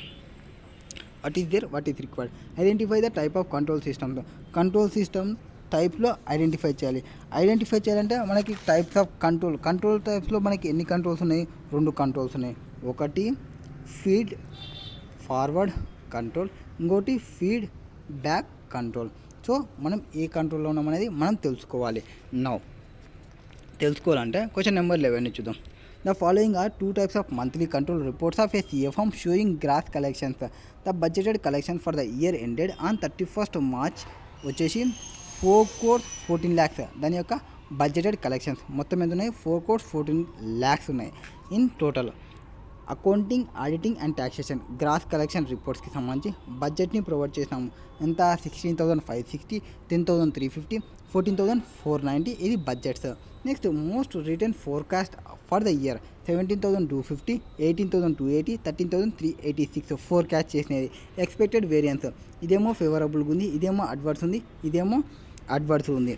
what is required? Identify the type of control system. Control system టైప్లో identify చేయాలంటే మనకి types of control టైప్స్లో మనకి ఎన్ని controls ఉన్నాయి? 2 controls ఉన్నాయి. ఒకటి feed forward control, ఇంకోటి feed back control. So మనం ఏ కంట్రోల్లో ఉన్నాం అనేది మనం తెలుసుకోవాలంటే క్వశ్చన్ నెంబర్ 11 చూద్దాం. The following are 2 types of monthly control reports of a CA firm showing gross collections. The budgeted collection for the year ended on 31st March వచ్చేసి 4 crores 14 lakhs. దాని యొక్క బడ్జెటెడ్ కలెక్షన్స్ మొత్తం ఎంత ఉన్నాయి? 4 crores 14 lakhs ఉన్నాయి in total. Accounting, auditing and taxation gross collection రిపోర్ట్స్కి సంబంధించి బడ్జెట్ని ప్రొవైడ్ చేసినాము. ఎంత? 16,560, 10,350, 14,490. ఇది budgets. Next most return forecast for the year 17,250, 18,280, 13,386 forecast చేసినది. ఎక్స్పెక్టెడ్ వేరియన్స్ ఇదేమో ఫేవరబుల్గా ఉంది, ఇదేమో అడ్వర్స్ ఉంది.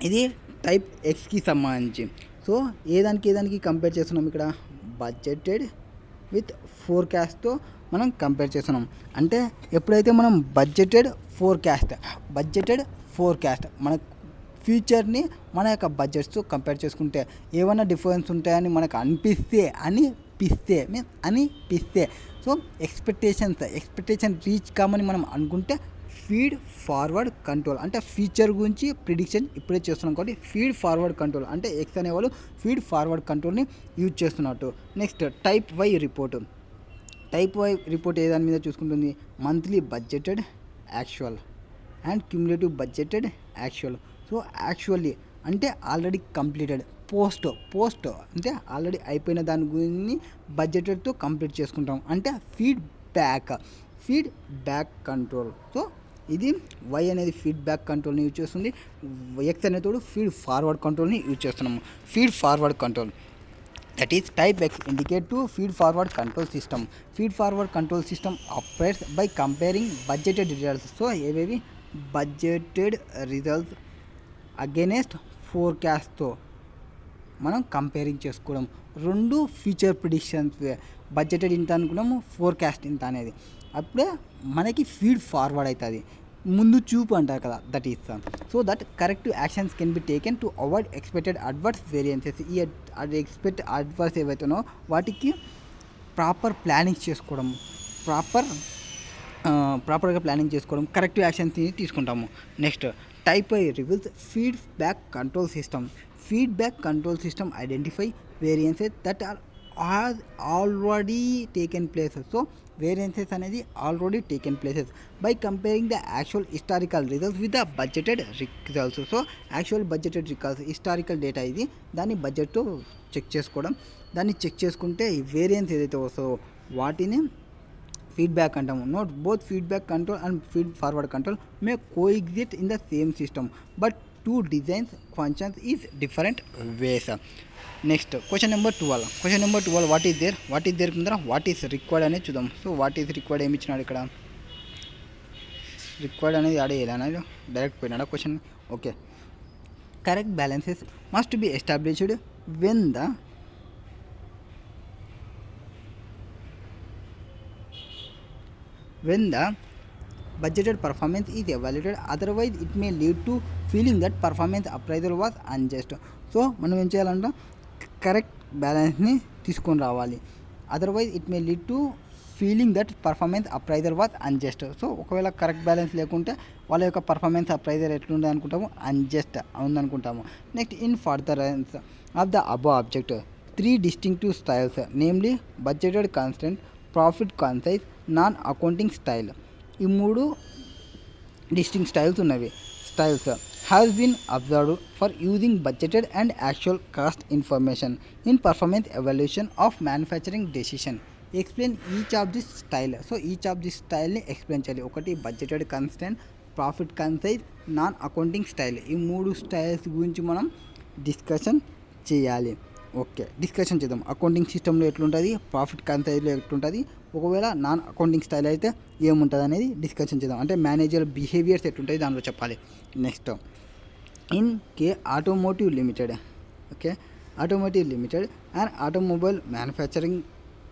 ఇది టైప్ ఎక్స్కి సంబంధించి. సో ఏదానికి కంపేర్ చేస్తున్నాం ఇక్కడ? బడ్జెటెడ్ విత్ ఫోర్కాస్ట్తో మనం కంపేర్ చేస్తున్నాం. అంటే ఎప్పుడైతే మనం బడ్జెటెడ్ ఫోర్కాస్ట్ మన ఫ్యూచర్ని మన యొక్క బడ్జెట్స్తో కంపేర్ చేసుకుంటే ఏమైనా డిఫరెన్స్ ఉంటాయని మనకు అనిపిస్తే సో ఎక్స్పెక్టేషన్ రీచ్ కామని మనం అనుకుంటే ఫీడ్ ఫార్వర్డ్ కంట్రోల్ అంటే ఫ్యూచర్ గురించి ప్రిడిక్షన్ ఇప్పుడే చేస్తున్నాం కాబట్టి ఫీడ్ ఫార్వర్డ్ కంట్రోల్ అంటే ఎక్స్ అనేవాళ్ళు ఫీడ్ ఫార్వర్డ్ కంట్రోల్ని యూజ్ చేస్తున్నట్టు. నెక్స్ట్ టైప్ వై రిపోర్ట్ ఏ దాని మీద చూసుకుంటుంది? Monthly budgeted actual and cumulative budgeted actual. So actually అంటే ఆల్రెడీ కంప్లీటెడ్, పోస్ట్ అంటే ఆల్రెడీ అయిపోయిన దాని గురించి బడ్జెటెడ్తో కంప్లీట్ చేసుకుంటాం అంటే ఫీడ్ బ్యాక్ కంట్రోల్. సో ఇది వై అనేది ఫీడ్బ్యాక్ కంట్రోల్ని యూజ్ చేస్తుంది, ఎక్స్ అనేతోడు ఫీడ్ ఫార్వర్డ్ కంట్రోల్ని యూజ్ చేస్తున్నాము. Feed forward control that is type X indicate to feed forward control system. Feed forward control system operates by comparing budgeted results. So ఏవేవి? Budgeted results against ఫోర్కాస్ట్తో మనం comparing చేసుకోవడం. 2 future predictions, budgeted ఇంత అనుకున్నాము, forecast ఇంత అనేది. అప్పుడే మనకి feed forward అవుతుంది, ముందు చూపు అంటారు కదా, that is so that corrective actions can be taken to avoid expected adverse variances. ఈ ఎక్స్పెక్ట్ అడ్వర్స్ ఏవైతున్నాయో వాటికి ప్రాపర్ ప్లానింగ్ చేసుకోవడం, ప్రాపర్గా ప్లానింగ్ చేసుకోవడం, కరెక్టివ్ యాక్షన్స్ని తీసుకుంటాము. Next type I reveals feedback control system identify variances that are already taken places. So variances అనేది already taken places by comparing the actual historical results with the budgeted results. So actual budgeted results historical data ఇది, దాన్ని బడ్జెట్తో check చేసుకోవడం. దాన్ని check చేసుకుంటే ఈ variance ఏదైతే వస్తుందో వాటిని ఫీడ్బ్యాక్ అంటాము. Note both feedback control and feed forward control may coexist in the same system but two designs functions is different ways. Next question number 12 what is there కింద what is required అనేది చూద్దాం. So what is required ఏమి ఇచ్చినాడు ఇక్కడ, required అనేది ఆడే ఎలా direct పోయినాడా question. Okay, correct balances must be established when the budgeted performance is evaluated, otherwise it may lead to feeling that performance appraisal was unjust. సో మనం ఏం చేయాలంటే కరెక్ట్ బ్యాలెన్స్ని తీసుకొని రావాలి. Otherwise it may lead to feeling that performance appraiser was unjust. So ఒకవేళ correct balance లేకుంటే వాళ్ళ యొక్క పర్ఫార్మెన్స్ అప్రైజర్ ఎట్లుండే అనుకుంటాము, అన్జస్ట్ ఉందనుకుంటాము. Next in furtherance of the అబో object 3 distinctive styles, namely budgeted constant, profit concise, non accounting style. ఈ 3 distinct styles has been observed for using budgeted and actual cost information in performance evaluation of manufacturing decision. Explain each of this style. So each of this స్టైల్ని explain చేయాలి. ఒకటి budgeted constant, profit concise, non accounting style. ఈ 3 styles గురించి మనం discussion చేయాలి. Okay, discussion చేద్దాం. Accounting సిస్టంలో ఎట్లుంటుంది, ప్రాఫిట్ కాన్సైజ్లో ఎట్లుంటుంది, ఒకవేళ నాన్ అకౌంటింగ్ స్టైల్ అయితే ఏముంటుంది అనేది డిస్కషన్ చేద్దాం. అంటే మేనేజర్ బిహేవియర్స్ ఎట్లుంటుంది దానిలో చెప్పాలి. Next in K automotive limited, okay, automotive limited and automobile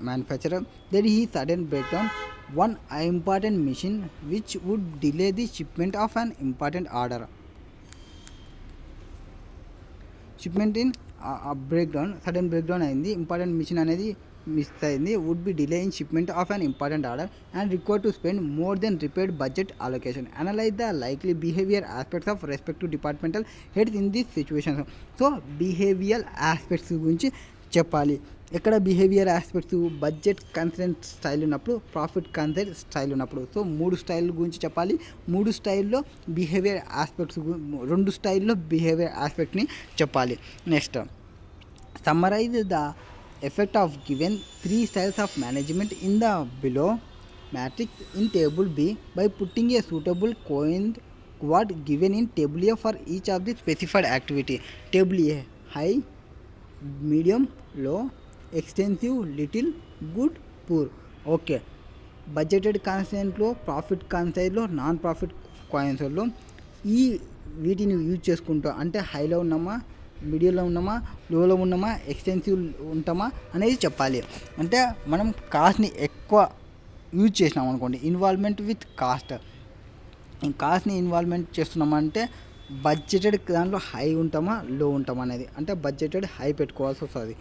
manufacturer there is sudden breakdown one important machine which would delay the shipment of an important order. Shipment in sudden breakdown అయింది, important machine అనేది miss అయింది, would be delay in shipment of an important order and require to spend more than repaired budget allocation. Analyse the likely behaviour aspects of respective departmental heads in this situation. So behaviour aspects గురించి చెప్పాలి. ఎక్కడ behaviour aspects, budget consent style ఉన్నప్పుడు, profit consent style ఉన్నప్పుడు. So 3 style గురించి చెప్పాలి. 3 స్టైల్లో behaviour aspects, 2 స్టైల్లో behaviour ఆస్పెక్ట్ని చెప్పాలి. Next summarise the effect of given 3 styles of management in the below matrix in table B by putting a suitable coin quad given in table A for each of the specified activity. Table A high, medium, low, extensive, little, good, poor. Okay, budgeted కాన్స్టెంట్లో, profit కాన్సైజ్లో, non profit కాయిన్స్లో ఈ వీటిని use చేసుకుంటా, అంటే హైలో ఉన్నామా, మీడియంలో ఉన్నామా, లోలో ఉన్నామా, ఎక్స్టెన్సివ్ ఉంటామా అనేది చెప్పాలి. అంటే మనం కాస్ట్ని ఎక్కువ యూజ్ చేసినాం అనుకోండి, ఇన్వాల్వ్మెంట్ విత్ కాస్ట్ని ఇన్వాల్వ్మెంట్ చేస్తున్నామంటే బడ్జెటెడ్ దాంట్లో హై ఉంటామా, లో ఉంటామా అనేది. అంటే బడ్జెటెడ్ హై పెట్టుకోవాల్సి వస్తుంది,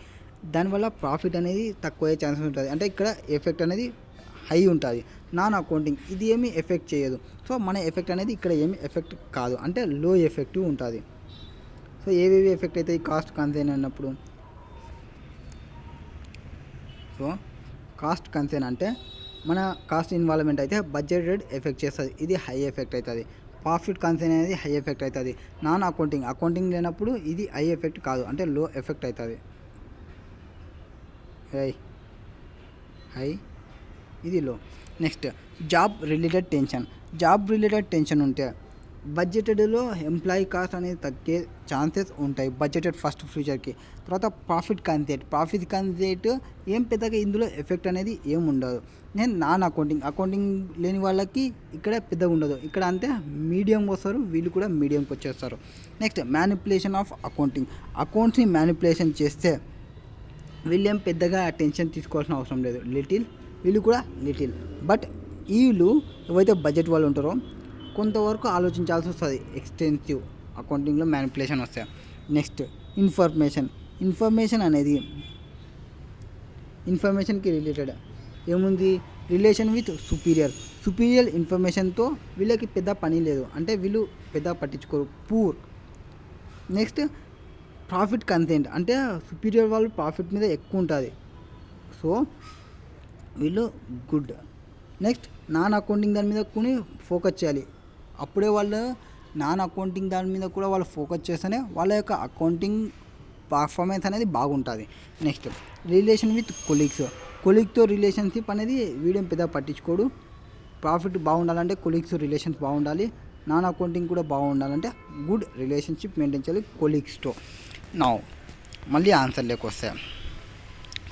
దానివల్ల ప్రాఫిట్ అనేది తక్కువ అయ్యే ఛాన్సెస్ ఉంటుంది. అంటే ఇక్కడ ఎఫెక్ట్ అనేది హై ఉంటుంది. నాన్ అకౌంటింగ్ ఇది ఏమీ ఎఫెక్ట్ చేయదు. సో మన ఎఫెక్ట్ అనేది ఇక్కడ ఏమీ ఎఫెక్ట్ కాదు, అంటే లో ఎఫెక్టివ్ ఉంటుంది. సో ఏవేవి ఎఫెక్ట్ అవుతాయి కాస్ట్ కన్సైన్ అన్నప్పుడు. సో కాస్ట్ కన్సైన్ అంటే మన కాస్ట్ ఇన్వాల్వ్మెంట్ అయితే బడ్జెటెడ్ ఎఫెక్ట్ చేస్తుంది, ఇది హై ఎఫెక్ట్ అవుతుంది. ప్రాఫిట్ కన్సైన్ అనేది హై ఎఫెక్ట్ అవుతుంది. నాన్ అకౌంటింగ్ లేనప్పుడు ఇది హై ఎఫెక్ట్ కాదు, అంటే లో ఎఫెక్ట్ అవుతుంది. హై ఇది లో. నెక్స్ట్ జాబ్ రిలేటెడ్ టెన్షన్ ఉంటే బడ్జెటెడ్లో ఎంప్లాయీ కాస్ట్ అనేది తగ్గే ఛాన్సెస్ ఉంటాయి బడ్జెటెడ్ ఫస్ట్ ఫ్యూచర్కి. తర్వాత ప్రాఫిట్ కాన్సెప్ట్ ఏం పెద్దగా ఇందులో ఎఫెక్ట్ అనేది ఏం ఉండదు. నేను నాన్ అకౌంటింగ్ లేని వాళ్ళకి ఇక్కడ పెద్దగా ఉండదు, ఇక్కడ అంతే మీడియం వస్తారు, వీళ్ళు కూడా మీడియంకి వచ్చేస్తారు. నెక్స్ట్ మ్యానిపులేషన్ ఆఫ్ అకౌంట్స్ని మ్యానిపులేషన్ చేస్తే వీళ్ళేం పెద్దగా టెన్షన్ తీసుకోవాల్సిన అవసరం లేదు, వీళ్ళు కూడా లిటిల్. బట్ వీళ్ళు ఎవరైతే బడ్జెట్ వాళ్ళు ఉంటారో కొంతవరకు ఆలోచించాల్సి వస్తుంది, ఎక్స్టెన్సివ్ అకౌంటింగ్లో మ్యానిపులేషన్ వస్తాయి. నెక్స్ట్ ఇన్ఫర్మేషన్ అనేది ఇన్ఫర్మేషన్కి రిలేటెడ్ ఏముంది, రిలేషన్ విత్ సుపీరియర్ ఇన్ఫర్మేషన్తో వీళ్ళకి పెద్ద పని లేదు, అంటే వీళ్ళు పెద్ద పట్టించుకోరు, పూర్. నెక్స్ట్ ప్రాఫిట్ కన్సెంట్ అంటే సుపీరియర్ వాళ్ళు ప్రాఫిట్ మీద ఎక్కువ ఉంటుంది, సో వీళ్ళు గుడ్. నెక్స్ట్ నాన్ అకౌంటింగ్ దాని మీద కూడా ఫోకస్ చేయాలి, అప్పుడే వాళ్ళు నాన్ అకౌంటింగ్ దాని మీద కూడా వాళ్ళు ఫోకస్ చేస్తేనే వాళ్ళ యొక్క అకౌంటింగ్ పర్ఫార్మెన్స్ అనేది బాగుంటుంది. నెక్స్ట్ రిలేషన్ విత్ కొలీగ్తో రిలేషన్షిప్ అనేది వీడియో పెద్దగా పట్టించుకోడు. ప్రాఫిట్ బాగుండాలంటే కొలీగ్స్ రిలేషన్స్ బాగుండాలి, నాన్ అకౌంటింగ్ కూడా బాగుండాలంటే గుడ్ రిలేషన్షిప్ మెయింటైన్ చేయాలి కొలీగ్స్తో. నా మళ్ళీ ఆన్సర్లోకి వస్తాయి.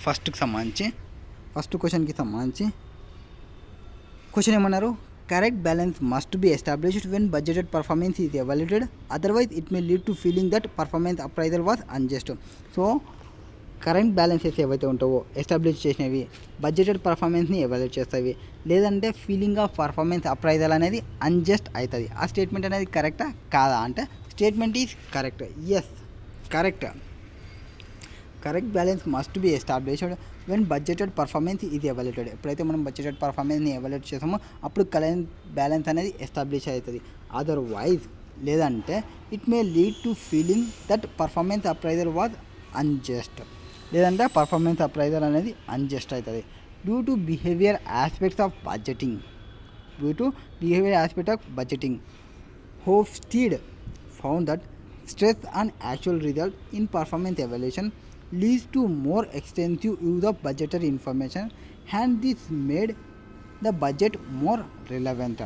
ఫస్ట్ క్వశ్చన్కి సంబంధించి క్వశ్చన్ ఏమన్నారు, correct balance must be established when budgeted performance is evaluated, otherwise it may lead to feeling that performance appraisal was unjust. So current balances ఏవైతే ఉంటావో ఎస్టాబ్లిష్ చేసినవి బడ్జెటెడ్ పర్ఫార్మెన్స్ని ఎవాల్యుయేట్ చేస్తాయి, లేదంటే ఫీలింగ్ ఆఫ్ పర్ఫార్మెన్స్ అప్రైజల్ అనేది unjust అవుతుంది. ఆ statement అనేది కరెక్టా కాదా అంటే statement is correct. Yes, correct balance must be established when budgeted performance is evaluated. ఎప్పుడైతే మనం బడ్జెటెడ్ పర్ఫార్మెన్స్ని ఎవాల్యుయేట్ చేస్తామో అప్పుడు కరెంట్ బ్యాలెన్స్ అనేది ఎస్టాబ్లిష్ అవుతుంది. అదర్వైజ్ లేదంటే it may lead to feeling that performance appraisal was unjust, లేదంటే పర్ఫార్మెన్స్ అప్రైజల్ అనేది అన్జస్ట్ అవుతుంది. Due to behaviour aspects of budgeting Hofstede found that stress on actual result in performance evaluation leads to more extensive use of budgetary information and this made the budget more relevant.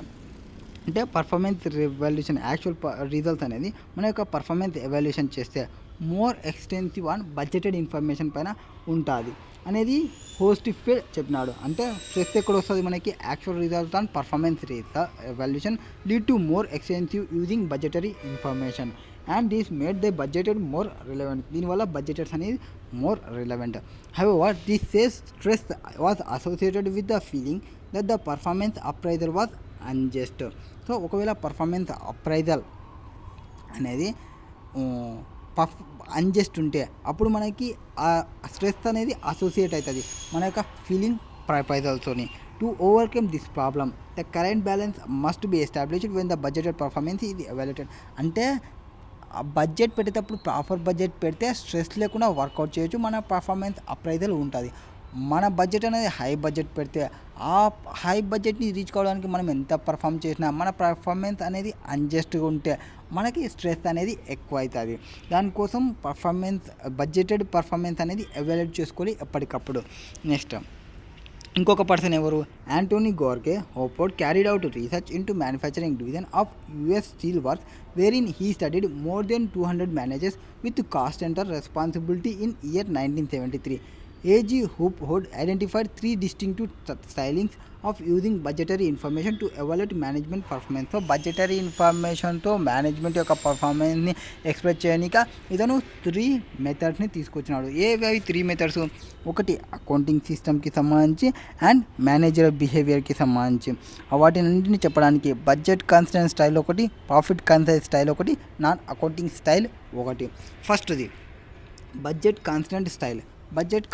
అంటే performance evaluation actual results అనేది మన యొక్క performance evaluation చేస్తే more extensive and budgeted information పైన ఉంటుంది అనేది హోస్టిఫైడ్ చెప్పినాడు. అంటే స్ట్రెస్ ఎక్కడ వస్తుంది మనకి, actual results and performance evaluation lead to more extensive using budgetary information and this made the budgeted more relevant. దీనివల్ల బడ్జెటెడ్స్ అనేది more relevant. However this says stress was associated with the feeling that the performance appraisal was unjust. So ఒకవేళ performance appraisal అనేది unjust ఉంటే అప్పుడు మనకి ఆ stress అనేది associate అవుతుంది మన యొక్క ఫీలింగ్ అప్రైజల్తోని. To overcome this problem the current balance must be established when the budgeted performance ఇది ఎవాల్యుయేటెడ్. అంటే బడ్జెట్ పెట్టేటప్పుడు ప్రాపర్ బడ్జెట్ పెడితే స్ట్రెస్ లేకుండా వర్కౌట్ చేయొచ్చు, మన పర్ఫార్మెన్స్ అప్రైజల్ ఉంటుంది. మన బడ్జెట్ అనేది హై బడ్జెట్ పెడితే ఆ హై బడ్జెట్ని రీచ్ కావడానికి మనం ఎంత పర్ఫామ్ చేసినా మన పర్ఫార్మెన్స్ అనేది అన్జస్ట్గా ఉంటే మనకి స్ట్రెస్ అనేది ఎక్కువ అవుతుంది. దానికోసం బడ్జెటెడ్ పర్ఫార్మెన్స్ అనేది ఎవాల్యుయేట్ చేసుకోవాలి ఎప్పటికప్పుడు. నెక్స్ట్ ఇంకొక పర్సన్ ఎవరు, యాంటోనీ గోర్కే Hopwood carried out research into manufacturing division of US steel works wherein he studied more than 200 managers with cost center responsibility in year 1973. A.G. Hoophod identified three distinctive stylings of using budgetary information to evaluate management performance. So budgetary ఇన్ఫర్మేషన్తో management యొక్క పర్ఫార్మెన్స్ని express చేయడానికి ఇతను 3 మెథడ్స్ని తీసుకొచ్చినాడు. ఏవి 3 methods? ఒకటి accounting సిస్టమ్కి సంబంధించి and manager బిహేవియర్కి సంబంధించి. వాటిని చెప్పడానికి బడ్జెట్ కన్స్టెంట్ స్టైల్ ఒకటి, ప్రాఫిట్ కన్స్టెంట్ స్టైల్ ఒకటి, నాన్ అకౌంటింగ్ స్టైల్ ఒకటి. ఫస్ట్ది బడ్జెట్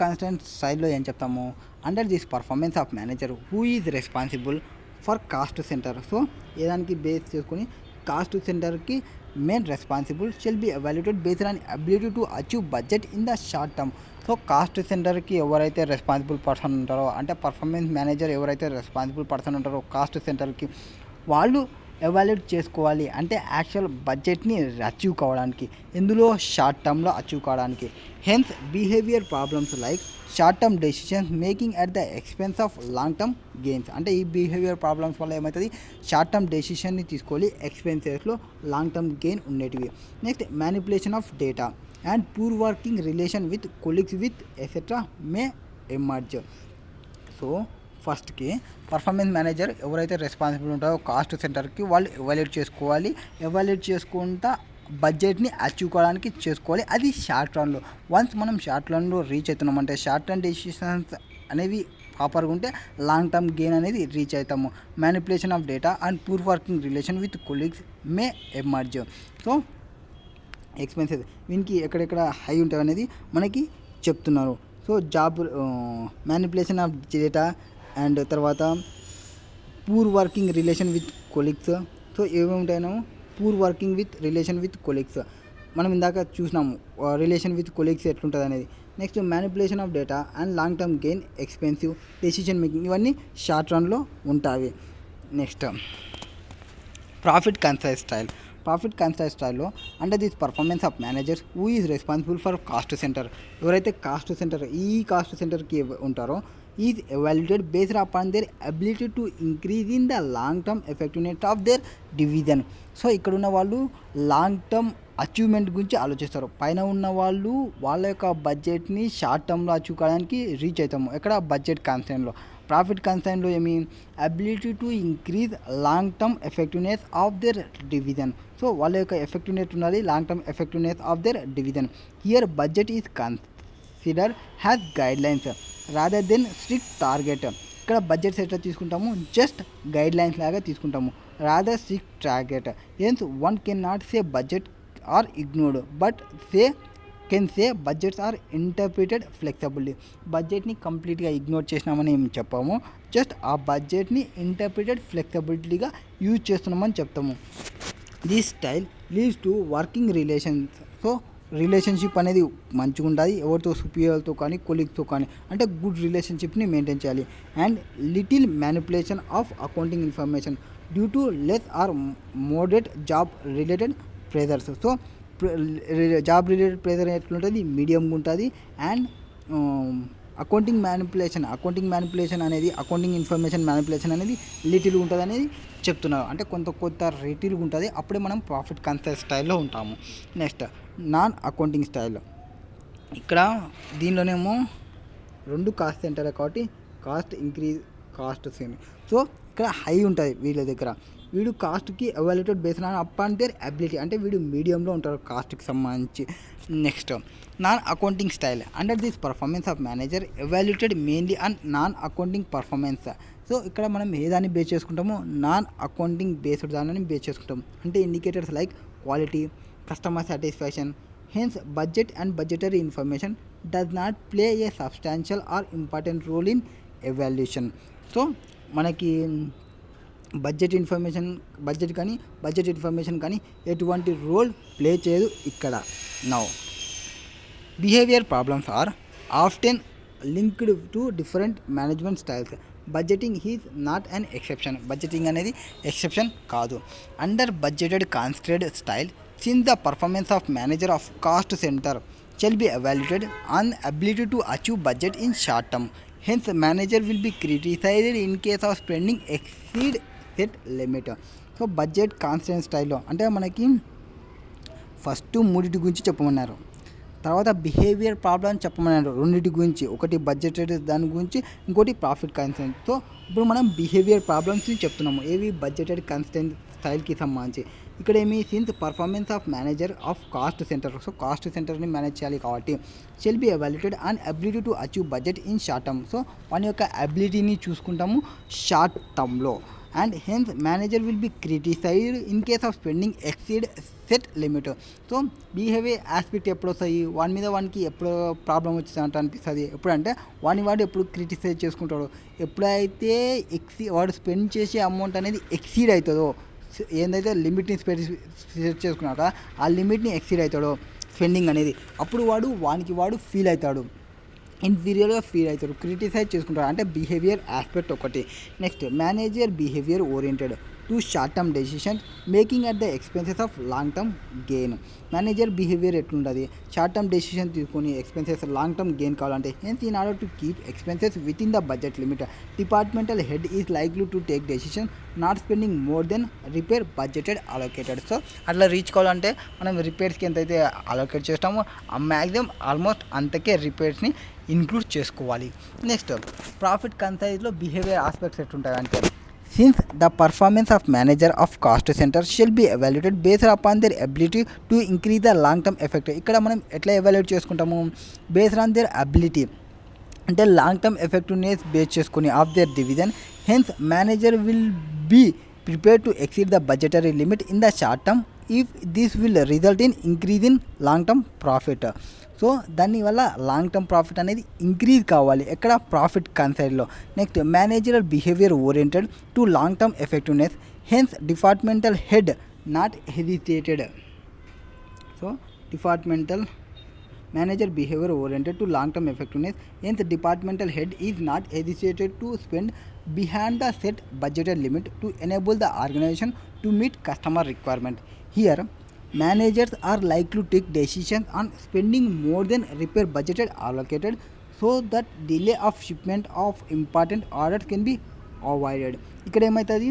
కాన్స్టెంట్ స్టైల్లో ఏం చెప్తాము, under this performance of manager who is responsible for cost centre. So ఏదానికి బేస్ చేసుకొని కాస్ట్ సెంటర్కి main responsible shall be evaluated based on ability to achieve budget in the short term. So cost సెంటర్కి ఎవరైతే responsible person ఉంటారో, అంటే performance manager ఎవరైతే responsible person ఉంటారో cost సెంటర్కి, వాళ్ళు ఎవాల్యుయేట్ చేసుకోవాలి అంటే యాక్చువల్ బడ్జెట్ని అచీవ్ కావడానికి, ఇందులో షార్ట్ టర్మ్లో అచీవ్ కావడానికి. Hence behaviour problems like short term decisions making at the expense of long term gains. అంటే ఈ బిహేవియర్ ప్రాబ్లమ్స్ వల్ల ఏమవుతుంది, షార్ట్ టర్మ్ డెసిషన్ని తీసుకోవాలి, ఎక్స్పెన్సెస్లో లాంగ్ టర్మ్ గెయిన్ ఉండేటివి. Next manipulation of data and poor working relation with colleagues with etcetera May emerge. So ఫస్ట్కి performance manager ఎవరైతే responsible ఉంటారో cost సెంటర్కి వాళ్ళు ఎవాల్యుయేట్ చేసుకోవాలి. ఎవాల్యుయేట్ చేసుకుంటా బడ్జెట్ని అచీవ్ కావడానికి చేసుకోవాలి. అది షార్ట్ రన్లో. వన్స్ మనం షార్ట్ రన్లో రీచ్ అవుతున్నామంటే షార్ట్ రన్ డెసిషన్స్ అనేవి ప్రాపర్గా ఉంటే లాంగ్ టర్మ్ గెయిన్ అనేది రీచ్ అవుతాము. Manipulation of data and poor working relation with colleagues may emerge. So expenses వీనికి ఎక్కడెక్కడ హై ఉంటాయి అనేది మనకి చెప్తున్నారు. So manipulation of data and తర్వాత poor working relation with colleagues. So ఏమేమి ఉంటాయో poor working relation with colleagues మనం ఇందాక చూసినాము, రిలేషన్ విత్ కొలీగ్స్ ఎట్లుంటుంది అనేది. Next manipulation of data and long term gain, expensive decision making, ఇవన్నీ షార్ట్ రన్లో ఉంటాయి. నెక్స్ట్ ప్రాఫిట్ కన్సైజ్ స్టైల్లో under this performance of managers who is responsible for cost centre. ఎవరైతే కాస్ట్ సెంటర్కి ఉంటారో is evaluated based upon their ability to increase in the long term effectiveness of their division. So ఇక్కడ ఉన్న వాళ్ళు long term achievement గురించి ఆలోచిస్తారు. పైన ఉన్న వాళ్ళు వాళ్ళ యొక్క బడ్జెట్ని షార్ట్ టర్మ్లో అచీవ్ కావడానికి రీచ్ అవుతాము. ఎక్కడ బడ్జెట్ కన్సర్న్లో. ప్రాఫిట్ కన్సర్న్లో ఏమి ability to increase long term effectiveness of their division. So వాళ్ళ యొక్క ఎఫెక్టివ్నెస్ ఉన్నది long term effectiveness of their division. Here budget is consider has guidelines rather than strict target. ఇక్కడ బడ్జెట్స్ ఎట్లా తీసుకుంటాము, జస్ట్ గైడ్ లైన్స్ లాగా తీసుకుంటాము, rather strict target. Hence one can not say budget are ignored but can say budgets are interpreted flexibly. బడ్జెట్ని కంప్లీట్గా ignore చేసినామని ఏం చెప్పాము, జస్ట్ ఆ బడ్జెట్ని ఇంటర్ప్రిటెడ్ ఫ్లెక్సిబిలిటీగా యూజ్ చేస్తున్నామని చెప్తాము. This style leads to working relations. So relationship అనేది మంచిగా ఉంటుంది, ఎవరితో సుపీరియర్తో కానీ కొలీగ్స్తో కానీ, అంటే గుడ్ రిలేషన్షిప్ని మెయింటైన్ చేయాలి. And little manipulation of accounting information due to less or moderate job related pressures. So job related pressure ఎట్లుంటుంది, మీడియంగా ఉంటుంది. అండ్ అకౌంటింగ్ మ్యానిపులేషన్ అనేది, అకౌంటింగ్ ఇన్ఫర్మేషన్ మ్యానిపులేషన్ అనేది లిటిల్ ఉంటుంది అనేది చెప్తున్నారు. అంటే కొంత రిటిల్గా ఉంటుంది, అప్పుడే మనం ప్రాఫిట్ కన్సెప్ట్ స్టైల్లో ఉంటాము. Next non accounting style. ఇక్కడ దీనిలోనేమో 2 కాస్ట్ సెంటరే కాబట్టి cost increase, cost same. So ఇక్కడ హై ఉంటుంది వీళ్ళ దగ్గర. వీడు కాస్ట్కి evaluated based on upon their ability, అంటే వీడు మీడియంలో ఉంటారు కాస్ట్కి సంబంధించి. Next non accounting style. Under this performance of manager evaluated mainly on non accounting performance. So ఇక్కడ మనం ఏ దాన్ని బేస్ చేసుకుంటామో నాన్ అకౌంటింగ్ బేస్డ్ దానిని బేస్ చేసుకుంటాం. అంటే indicators like quality, customer satisfaction. Hence budget and budgetary information does not play a substantial or important role in evaluation. So మనకి budget information కానీ ఎటువంటి రోల్ ప్లే చేయదు ఇక్కడ. Now behaviour problems are often linked to different management styles. Budgeting is not an exception. Budgeting అనేది exception కాదు. Under budgeted constrained style, since the performance of manager of cost centre shall be evaluated on ability to achieve budget in short term. Hence manager will be criticized in case of spending exceed set limit. So budget constant స్టైల్లో అంటే మనకి first 3 గురించి చెప్పమన్నారు, తర్వాత behaviour problem చెప్పమన్నారు 2 గురించి, ఒకటి budgeted దాని గురించి, ఇంకోటి ప్రాఫిట్ కాన్స్టెంట్. సో ఇప్పుడు మనం బిహేవియర్ ప్రాబ్లమ్స్ని చెప్తున్నాము, ఏవి బడ్జెటెడ్ కాన్స్టెంట్ స్టైల్కి సంబంధించి. ఇక్కడ ఏమి since performance of manager of cost centre. So cost సెంటర్ని మేనేజ్ చేయాలి కాబట్టి shell be evaluated and ability to achieve budget in short term. So మన యొక్క అబిలిటీని చూసుకుంటాము షార్ట్ టర్మ్లో. And hence manager will be criticised in case of spending exceed set limit. So behaviour aspect ఎప్పుడు వస్తాయి, వాని మీద వానికి ఎప్పుడు ప్రాబ్లం వచ్చిందంట అనిపిస్తుంది. ఎప్పుడంటే వాడు ఎప్పుడు క్రిటిసైజ్ చేసుకుంటాడు, ఎప్పుడైతే వాడు స్పెండ్ చేసే అమౌంట్ అనేది ఎక్సీడ్ అవుతుందో, ఏందైతే లిమిట్ని సెట్ చేసుకున్నాక ఆ లిమిట్ని ఎక్సీడ్ అవుతాడో స్పెండింగ్ అనేది, అప్పుడు వాడు ఫీల్ అవుతాడు, ఇన్ఫీరియర్గా ఫీల్ అవుతాడు, క్రిటిసైజ్ చేసుకుంటాడు. అంటే బిహేవియర్ ఆస్పెక్ట్ ఒకటి. Next manager behaviour oriented to short term decisions making at the expenses of long term gain. Manager behaviour ఎట్లుంటుంది, షార్ట్ టర్మ్ డెసిషన్ తీసుకొని ఎక్స్పెన్సెస్ లాంగ్ టర్మ్ గెయిన్ కావాలంటే hence in order to keep expenses with in the budget limit departmental head is likely to take decision not spending more than repair budgeted allocated. So అట్లా reach కావాలంటే మనం రిపేర్స్కి ఎంతైతే allocate చేస్తామో ఆ maximum almost అంతకే రిపేర్స్ని include చేసుకోవాలి. Next profit కన్సైజ్లో బిహేవియర్ ఆస్పెక్ట్స్ ఎట్లుంటాయి అంటే since the performance of manager of cost centre shall be evaluated based upon their ability to increase the long term effect. ఇక్కడ మనం ఎట్లా ఎవాల్యుయేట్ చేసుకుంటాము, బేస్డ్ ఆన్ దేర్ అబిలిటీ, అంటే long term effectiveness base చేసుకుని of their division. Hence manager will be prepared to exceed the budgetary limit in the short term if this will result in increase in long term profit. So దానివల్ల long term profit అనేది increase కావాలి ఎక్కడ, profit కన్సైడ్లో. Next managerial behaviour oriented to long term effectiveness. Hence departmental head not hesitated. So departmental manager behaviour oriented to long term effectiveness. Hence departmental head is not hesitated to spend behind the set budgeted limit to enable the organization to meet customer requirement. Here managers are likely to take decisions on spending more than repair budgeted allocated. So that delay of shipment of important orders can be avoided. ఇక్కడ ఏమవుతుంది,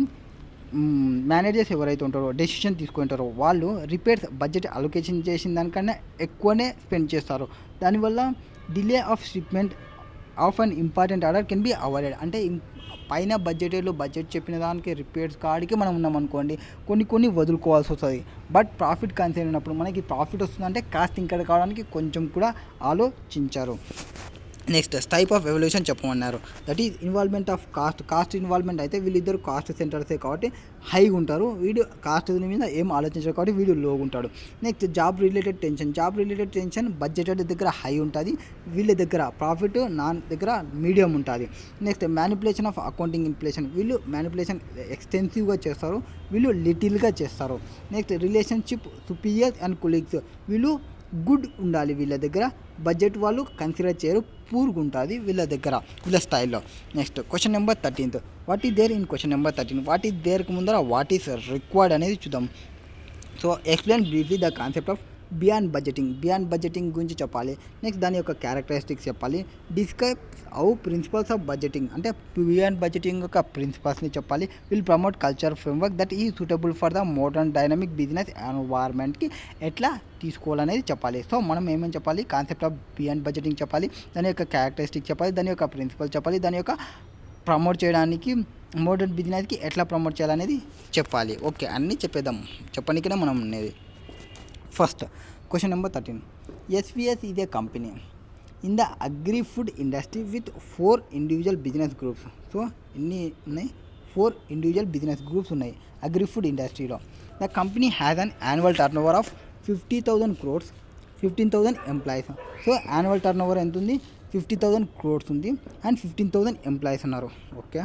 managers ఎవరైతే ఉంటారో decision తీసుకుంటారో వాళ్ళు repairs budget allocation చేసిన దానికన్నా ఎక్కువనే spend చేస్తారు. దానివల్ల delay of shipment of an important order can be avoided. అంటే పైన బడ్జెట్ చెప్పిన దానికి రిపేర్స్ కాడికి మనం ఉన్నామనుకోండి, కొన్ని వదులుకోవాల్సి వస్తుంది. బట్ ప్రాఫిట్ కన్సర్న్ ఉన్నప్పుడు మనకి ప్రాఫిట్ వస్తుందంటే కాస్ట్ ఇంకా కావడానికి కొంచెం కూడా ఆలోచించారు. నెక్స్ట్ టైప్ ఆఫ్ ఎవల్యూషన్ చెప్పమన్నారు. That is involvement of cost involvement అయితే వీళ్ళిద్దరు కాస్ట్ సెంటర్సే కాబట్టి హైగా ఉంటారు, వీడు కాస్ట్ మీద ఏం ఆలోచించారు కాబట్టి వీడు లోగా ఉంటాడు. Next job related tension budget దగ్గర హై ఉంటుంది, వీళ్ళ దగ్గర ప్రాఫిట్ దగ్గర మీడియం ఉంటుంది. Next manipulation of accounting inflation, వీళ్ళు మ్యానిపులేషన్ ఎక్స్టెన్సివ్గా చేస్తారు, వీళ్ళు లిటిల్గా చేస్తారు. Next relationship superiors and colleagues, వీళ్ళు గుడ్ ఉండాలి వీళ్ళ దగ్గర, బడ్జెట్ వాళ్ళు కన్సిడర్ చేయరు, పూర్గా ఉంటుంది వీళ్ళ దగ్గర, వీళ్ళ స్టైల్లో. Next question number 13, what is there in question number 13, what is దేర్కి ముందర వాట్ ఈస్ రిక్వైర్డ్ అనేది చూద్దాం. So explain briefly the concept of beyond budgeting గురించి చెప్పాలి. నెక్స్ట్ దాని యొక్క క్యారెక్టరిస్టిక్స్ చెప్పాలి. Describe how principles of budgeting, అంటే బియాండ్ బడ్జెటింగ్ యొక్క ప్రిన్సిపల్స్ని చెప్పాలి. Will promote culture framework that is suitable for the modern dynamic business ఎన్వైర్న్మెంట్కి ఎట్లా తీసుకోవాలనేది చెప్పాలి. సో మనం ఏమేమి చెప్పాలి, కాన్సెప్ట్ ఆఫ్ బియాండ్ బడ్జెటింగ్ చెప్పాలి, దాని యొక్క క్యారెక్టరిస్టిక్స్ చెప్పాలి, దాని యొక్క ప్రిన్సిపల్ చెప్పాలి, దాని యొక్క ప్రమోట్ చేయడానికి మోడర్న్ బిజినెస్కి ఎట్లా ప్రమోట్ చేయాలనేది చెప్పాలి. ఓకే, అన్నీ చెప్పడానికనే మనం ఉన్నది. First question number 13, SVS is a company in the agri-food industry with 4 individual business groups. So ఎన్ని ఉన్నాయి, 4 individual business groups ఉన్నాయి అగ్రి-ఫుడ్ ఇండస్ట్రీలో. The company has an annual turn over of 50,000 crores, 15,000 employees. So annual turn over ఎంత ఉంది, 50,000 crores ఉంది and 15,000 employees ఉన్నారు. Okay,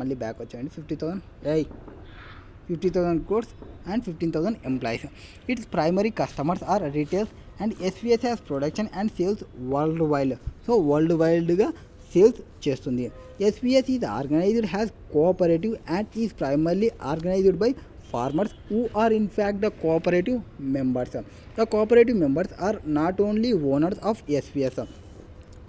మళ్ళీ back వచ్చేయండి. 50,000 crores and 15,000 employees. Its primary customers are retail and SVS has production and sales worldwide. So worldwide sales చేస్తుంది. SVS is organized as cooperative and is primarily organized by farmers who are in fact the cooperative members. The cooperative members are not only owners of SVS.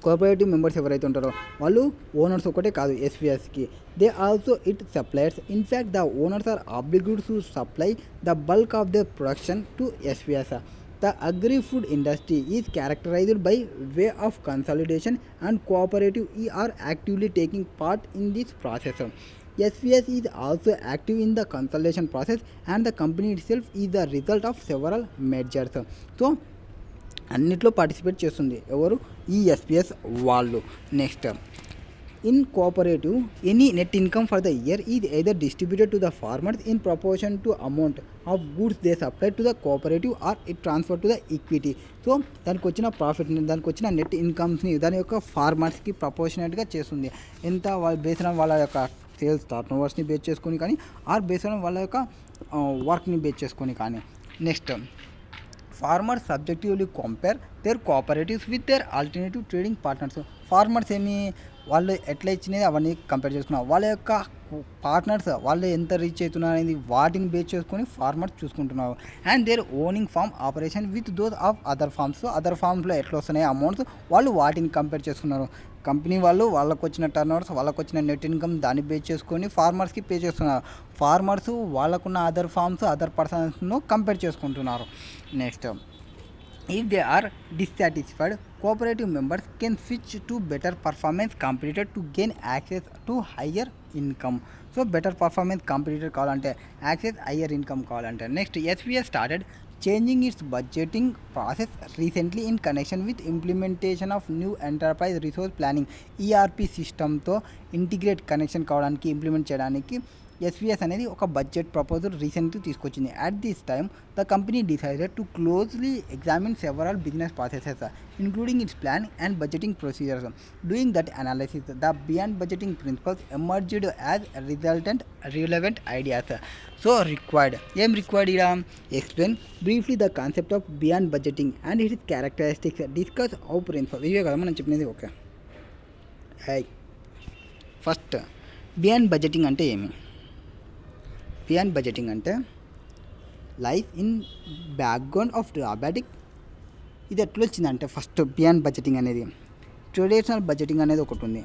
Cooperative members ఎవరైతే ఉంటారో వాళ్ళు owners ఒకటే కాదు ఎస్విఎస్కి, they also it suppliers. In fact the owners are obligated to supply the bulk of the production to SVS. The agri food industry is characterised by way of consolidation and cooperative are actively taking part in this process. SVS is also active in the consolidation process and the company itself is the result of several mergers. So అన్నిట్లో participate చేస్తుంది ఎవరు, ఈ SPS వాళ్ళు. Next in cooperative any net income for the year is either distributed to the farmers in proportion to amount of goods they supply to the cooperative or it transfer to the equity. So దానికి వచ్చిన ప్రాఫిట్ని, దానికి వచ్చిన net ఇన్కమ్స్ని దాని యొక్క ఫార్మర్స్కి ప్రపోర్షనేట్గా చేస్తుంది. ఎంత వాళ్ళు based on వాళ్ళ యొక్క సేల్స్ టర్న్ ఓవర్స్ని బేస్ చేసుకొని కానీ ఆర్ బేస్డ్ ఆన్ వాళ్ళ యొక్క వర్క్ని బేస్ చేసుకొని కానీ. Next farmers subjectively compare their cooperatives with their alternative trading partners. Farmers వాళ్ళు ఎట్లా ఇచ్చినది అవన్నీ కంపేర్ చేసుకున్నారు, వాళ్ళ యొక్క పార్ట్నర్స్ వాళ్ళు ఎంత రీచ్ అవుతున్నారు అనేది వాటిని బేస్ చేసుకొని ఫార్మర్స్ చూసుకుంటున్నారు. And their owning farm operation with those of other farms. Other ఫార్మ్స్లో ఎట్లా వస్తున్నాయి అమౌంట్స్ వాళ్ళు వాటిని కంపేర్ చేసుకున్నారు. కంపెనీ వాళ్ళు వాళ్ళకు వచ్చిన టర్న్ ఓవర్స్, వాళ్ళకు వచ్చిన నెట్ ఇన్కమ్ దాన్ని బేస్ చేసుకొని ఫార్మర్స్కి పే చేస్తున్నారు. ఫార్మర్స్ వాళ్ళకున్న అదర్ ఫార్మ్స్ అదర్ పర్సన్స్ను కంపేర్ చేసుకుంటున్నారు. Next if they are dissatisfied, cooperative members can switch to better performance competitor to gain access to higher income. So better performance competitor కావాలంటే access higher income కావాలంటే. Next SVS started changing its budgeting process recently in connection with implementation of new enterprise resource planning ERP సిస్టమ్తో integrate connection కావడానికి implement చేయడానికి SVS అనేది ఒక budget proposal రీసెంట్గా తీసుకొచ్చింది. At this time the company decided to closely examine several business processes including its plan and budgeting procedures. Doing that analysis the beyond budgeting principles emerged as resultant relevant ideas. So required ఏం required ఇలా explain briefly the concept of beyond budgeting and its characteristics, discuss how principle. ఇవే కదా మనం చెప్పినది. Okay, first beyond budgeting అంటే ఏమి? Beyond budgeting అంటే life in background of డ్రాబ్యాటిక్. ఇది ఎట్లా వచ్చిందంటే ఫస్ట్ బియాండ్ బడ్జెటింగ్ అనేది ట్రెడిషనల్ బడ్జెటింగ్ అనేది ఒకటి ఉంది.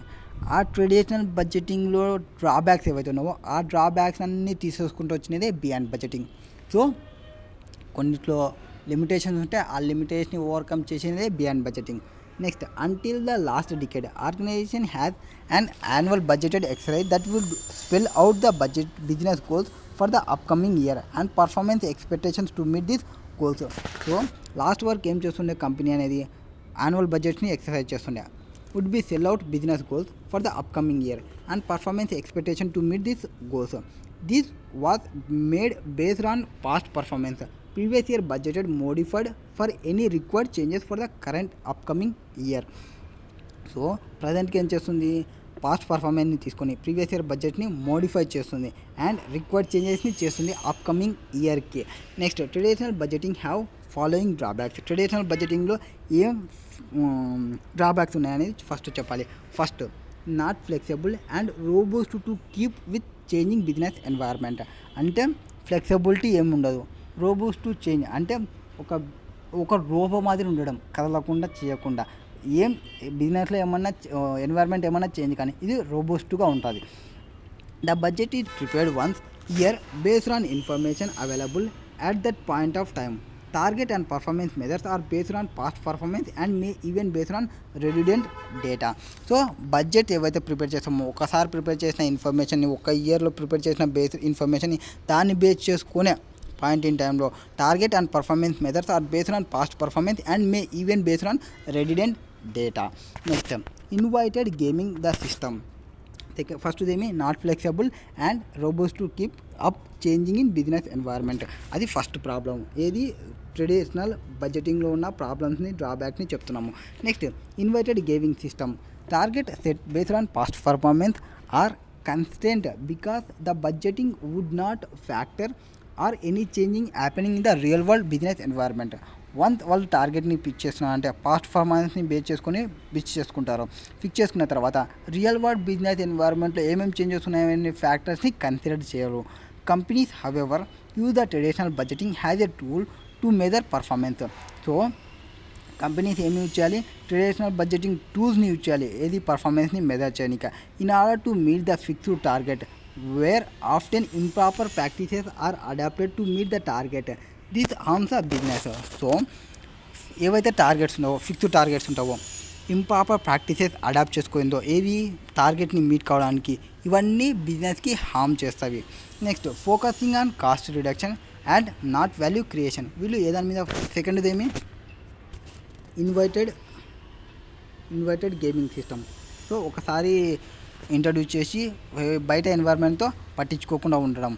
ఆ ట్రెడిషనల్ బడ్జెటింగ్లో డ్రాబ్యాక్స్ ఏవైతే ఉన్నావో ఆ డ్రాబ్యాక్స్ అన్నీ తీసేసుకుంటూ వచ్చినదే బియాండ్ బడ్జెటింగ్. సో కొన్నిట్లో లిమిటేషన్స్ ఉంటే ఆ లిమిటేషన్ని ఓవర్కమ్ చేసేదే beyond budgeting. Next, until the last decade, organization has an annual budgeted exercise that would spell out the budget business goals for the upcoming year and performance expectations to meet these goals. So last work ఏం చేస్తుండే company అనేది annual బడ్జెట్ని exercise చేస్తుండే. Would be sell out business goals for the upcoming year and performance expectation to meet this goals. This was made based on past performance. Previous year budgeted modified for any required changes for the current upcoming year. So ప్రజెంట్కి ఏం చేస్తుంది, past పర్ఫార్మెన్స్ని తీసుకొని previous year బడ్జెట్ని modify చేస్తుంది and required చేంజెస్ని చేస్తుంది upcoming ఇయర్కి. Next, traditional budgeting have following drawbacks. Traditional బడ్జెటింగ్లో ఏం డ్రాబ్యాక్స్ ఉన్నాయనేది ఫస్ట్ చెప్పాలి. First, not flexible and robust to keep with changing business environment. అంటే ఫ్లెక్సిబిలిటీ ఏమి ఉండదు, రోబస్ట్ టు చేంజ్ అంటే ఒక రోబో మాదిరి ఉండడం, కదలకుండా చేయకుండా. ఏం బిజినెస్లో ఏమన్నా ఎన్వైర్న్మెంట్ ఏమన్నా చేంజ్ కానీ ఇది రోబస్ట్గా ఉంటుంది. The budget is prepared once year based on information available at that point of time. Target and performance measures are based on past performance and may even based on redundant data. So budget ఏవైతే prepare చేస్తామో ఒకసారి prepare చేసిన ఇన్ఫర్మేషన్ని, ఒక ఇయర్లో prepare చేసిన base ఇన్ఫర్మేషన్ని దాన్ని బేస్ చేసుకునే పాయింట్ ఇన్ టైంలో target and performance measures are based on past performance and may even based on redundant data. Next, invited gaming the system. First ఏమి not flexible and robust to keep up changing in business environment. అది first problem. ఏది traditional బడ్జెటింగ్లో ఉన్న ప్రాబ్లమ్స్ని, డ్రాబ్యాక్ని చెప్తున్నాము. Next, invited gaming system. Target set based on past performance are constant because the budgeting would not factor or any changing happening in the real world business environment. Once వాళ్ళు టార్గెట్ని fix చేస్తున్నారు అంటే past పర్ఫార్మెన్స్ని base చేసుకొని fix చేసుకుంటారు. Fix చేసుకున్న తర్వాత real world business ఎన్వైర్న్మెంట్లో ఏమేమి చేంజెస్ ఉన్నాయనే ఫ్యాక్టర్స్ని కన్సిడర్ చేయరు. Companies however use the traditional budgeting has a tool to measure performance. So companies ఏమి యూజ్ చేయాలి, ట్రెడిషనల్ బడ్జెటింగ్ టూల్స్ని యూజ్ చేయాలి ఏది పర్ఫార్మెన్స్ని మెజర్ చేయడానికి. In order to meet the fixed target where often improper practices are adapted to meet the target. This harms the business. So ఏవైతే targets ఉన్నావో, fixed targets ఉంటావో, ఇంప్రాపర్ ప్రాక్టీసెస్ అడాప్ట్ చేసుకోయిందో ఏవి టార్గెట్ని మీట్ కావడానికి, ఇవన్నీ బిజినెస్కి హార్మ్ చేస్తాయి. Next, focusing on cost reduction and not value creation. వీళ్ళు ఏదాని మీద, సెకండ్ది ఏమి ఇన్వైటెడ్ గేమింగ్ సిస్టమ్. సో ఒకసారి ఇంట్రడ్యూస్ చేసి బయట ఎన్వైర్న్మెంట్తో పట్టించుకోకుండా ఉండడం.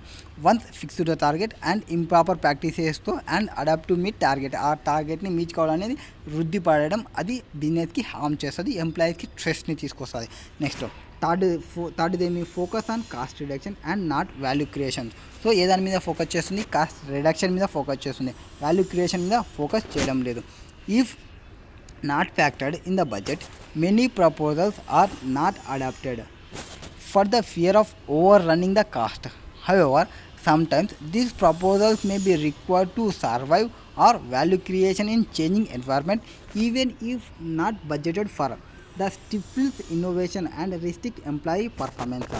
Once fixed target and improper ప్రాక్టీసెస్తో and adapt to meet target. ఆ టార్గెట్ని మీట్ కావడం అనేది వృద్ధి పడడం, అది బిజినెస్కి హార్మ్ చేస్తుంది, ఎంప్లాయీస్కి స్ట్రెస్ని తీసుకొస్తుంది. నెక్స్ట్, థర్డ్ ఏమి focus on cost reduction and not value creation. So ఏ దాని మీద ఫోకస్ చేస్తుంది, కాస్ట్ రిడక్షన్ మీద ఫోకస్ చేస్తుంది, వాల్యూ క్రియేషన్ మీద ఫోకస్ చేయడం లేదు. If not factored in the budget, many proposals are not adopted for the fear of overrunning the cost. However, sometimes these proposals may be required to survive or value creation in changing environment, even if not budgeted for. The stifles innovation and restrict employee performance.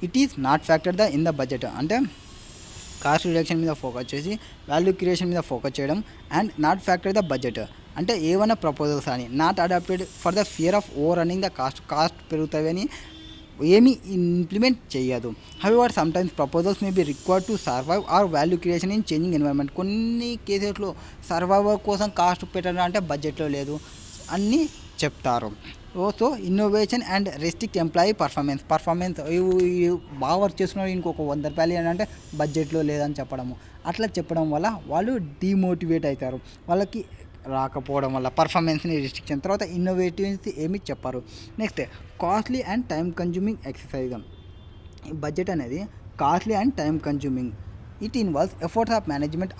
It is not factored in the budget. అంటే cost reduction మీద focus చేసి value creation మీద focus చేయడం and not factor the budget. అంటే ఏమైనా proposals అని not adapted for the fear of over running the cost పెరుగుతాయని ఏమీ ఇంప్లిమెంట్ చేయదు. However sometimes proposals may be required to survive or value creation in changing environment. కొన్ని కేసెస్లో survivor కోసం cost పెట్టడం అంటే బడ్జెట్లో లేదు అన్నీ చెప్తారు. So innovation and restrict employee performance బాగా వర్క్ చేస్తున్నారు ఇంకొక ₹100 అని అంటే బడ్జెట్లో లేదని చెప్పడము, అట్లా చెప్పడం వల్ల వాళ్ళు డిమోటివేట్ అవుతారు. వాళ్ళకి రాకపోవడం వల్ల పర్ఫార్మెన్స్ని రిస్ట్రిక్షన్. తర్వాత ఇన్నోవేటివ్స్ ఏమి చెప్పారు. Next, costly and time consuming exercise. Budget అనేది costly and time consuming. It involves efforts of management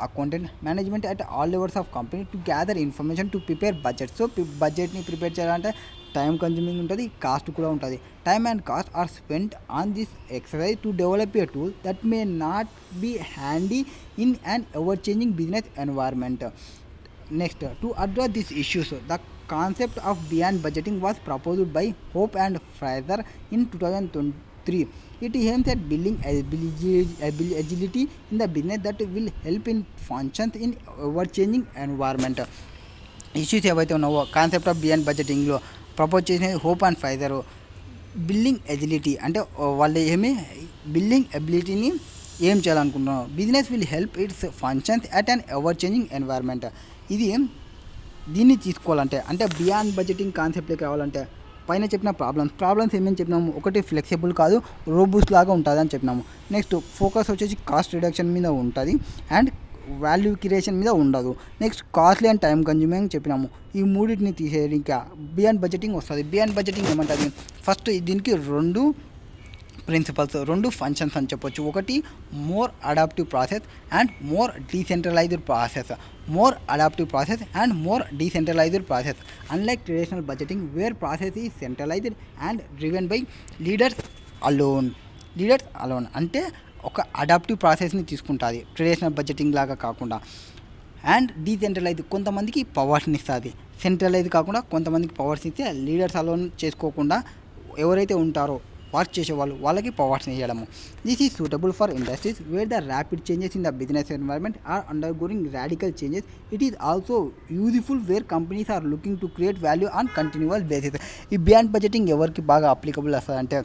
at all levels of company to gather information to prepare budget. So బడ్జెట్ని prepare చేయాలంటే time consuming ఉంటుంది, cost కూడా ఉంటుంది. Time and cost are spent on this exercise to develop a tool that may not be handy in an ever changing business environment. Next, to address these issues, the concept of beyond budgeting was proposed by Hope and Fraser in 2023. It aims at building agility in the business that will help in functions in ever-changing environment. Issues ఏవైతే ఉన్నావో concept of beyond బడ్జెటింగ్లో propose చేసిన hope and Pfizer building agility అంటే వాళ్ళు building ఎబిలిటీని ఏం చేయాలనుకుంటున్నాం. Business will help it's functions at an ever changing environment. దీన్ని తీసుకోవాలంటే అంటే బియాండ్ బడ్జెటింగ్ కాన్సెప్ట్లోకి రావాలంటే పైన చెప్పిన ప్రాబ్లమ్స్ ఏమేమి చెప్పినాము. ఒకటి ఫ్లెక్సిబుల్ కాదు, రోబూస్ట్ లాగా ఉంటుంది అని చెప్పినాము. నెక్స్ట్ ఫోకస్ వచ్చేసి కాస్ట్ రిడక్షన్ మీద ఉంటుంది అండ్ వాల్యూ క్రియేషన్ మీద ఉండదు. Next costly and time consuming చెప్పినాము. ఈ మూడింటిని తీసేది ఇంకా బియాండ్ బడ్జెటింగ్ వస్తుంది. బియాండ్ బడ్జెటింగ్ ఏమంటుంది, ఫస్ట్ దీనికి రెండు ఫంక్షన్స్ అని చెప్పొచ్చు. ఒకటి more adaptive process and more decentralised process. Unlike traditional budgeting where process is centralised and driven by leaders alone అంటే ఒక అడాప్టివ్ ప్రాసెస్ని తీసుకుంటుంది ట్రెడిషనల్ బడ్జెటింగ్ లాగా కాకుండా. అండ్ డీసెంట్రలైజ్ కొంతమందికి పవర్స్ని ఇస్తుంది, సెంట్రలైజ్ కాకుండా కొంతమందికి పవర్స్ ఇస్తే లీడర్స్ అలోన్ చేసుకోకుండా ఎవరైతే ఉంటారో వర్క్ చేసేవాళ్ళు వాళ్ళకి పవర్స్ని ఇవ్వడము. This is suitable for industries where the rapid changes in the business environment are undergoing radical changes. It is also useful where companies are looking to create value on continual basis. ఈ beyond budgeting ఎవరికి బాగా applicable వస్తుంది అంటే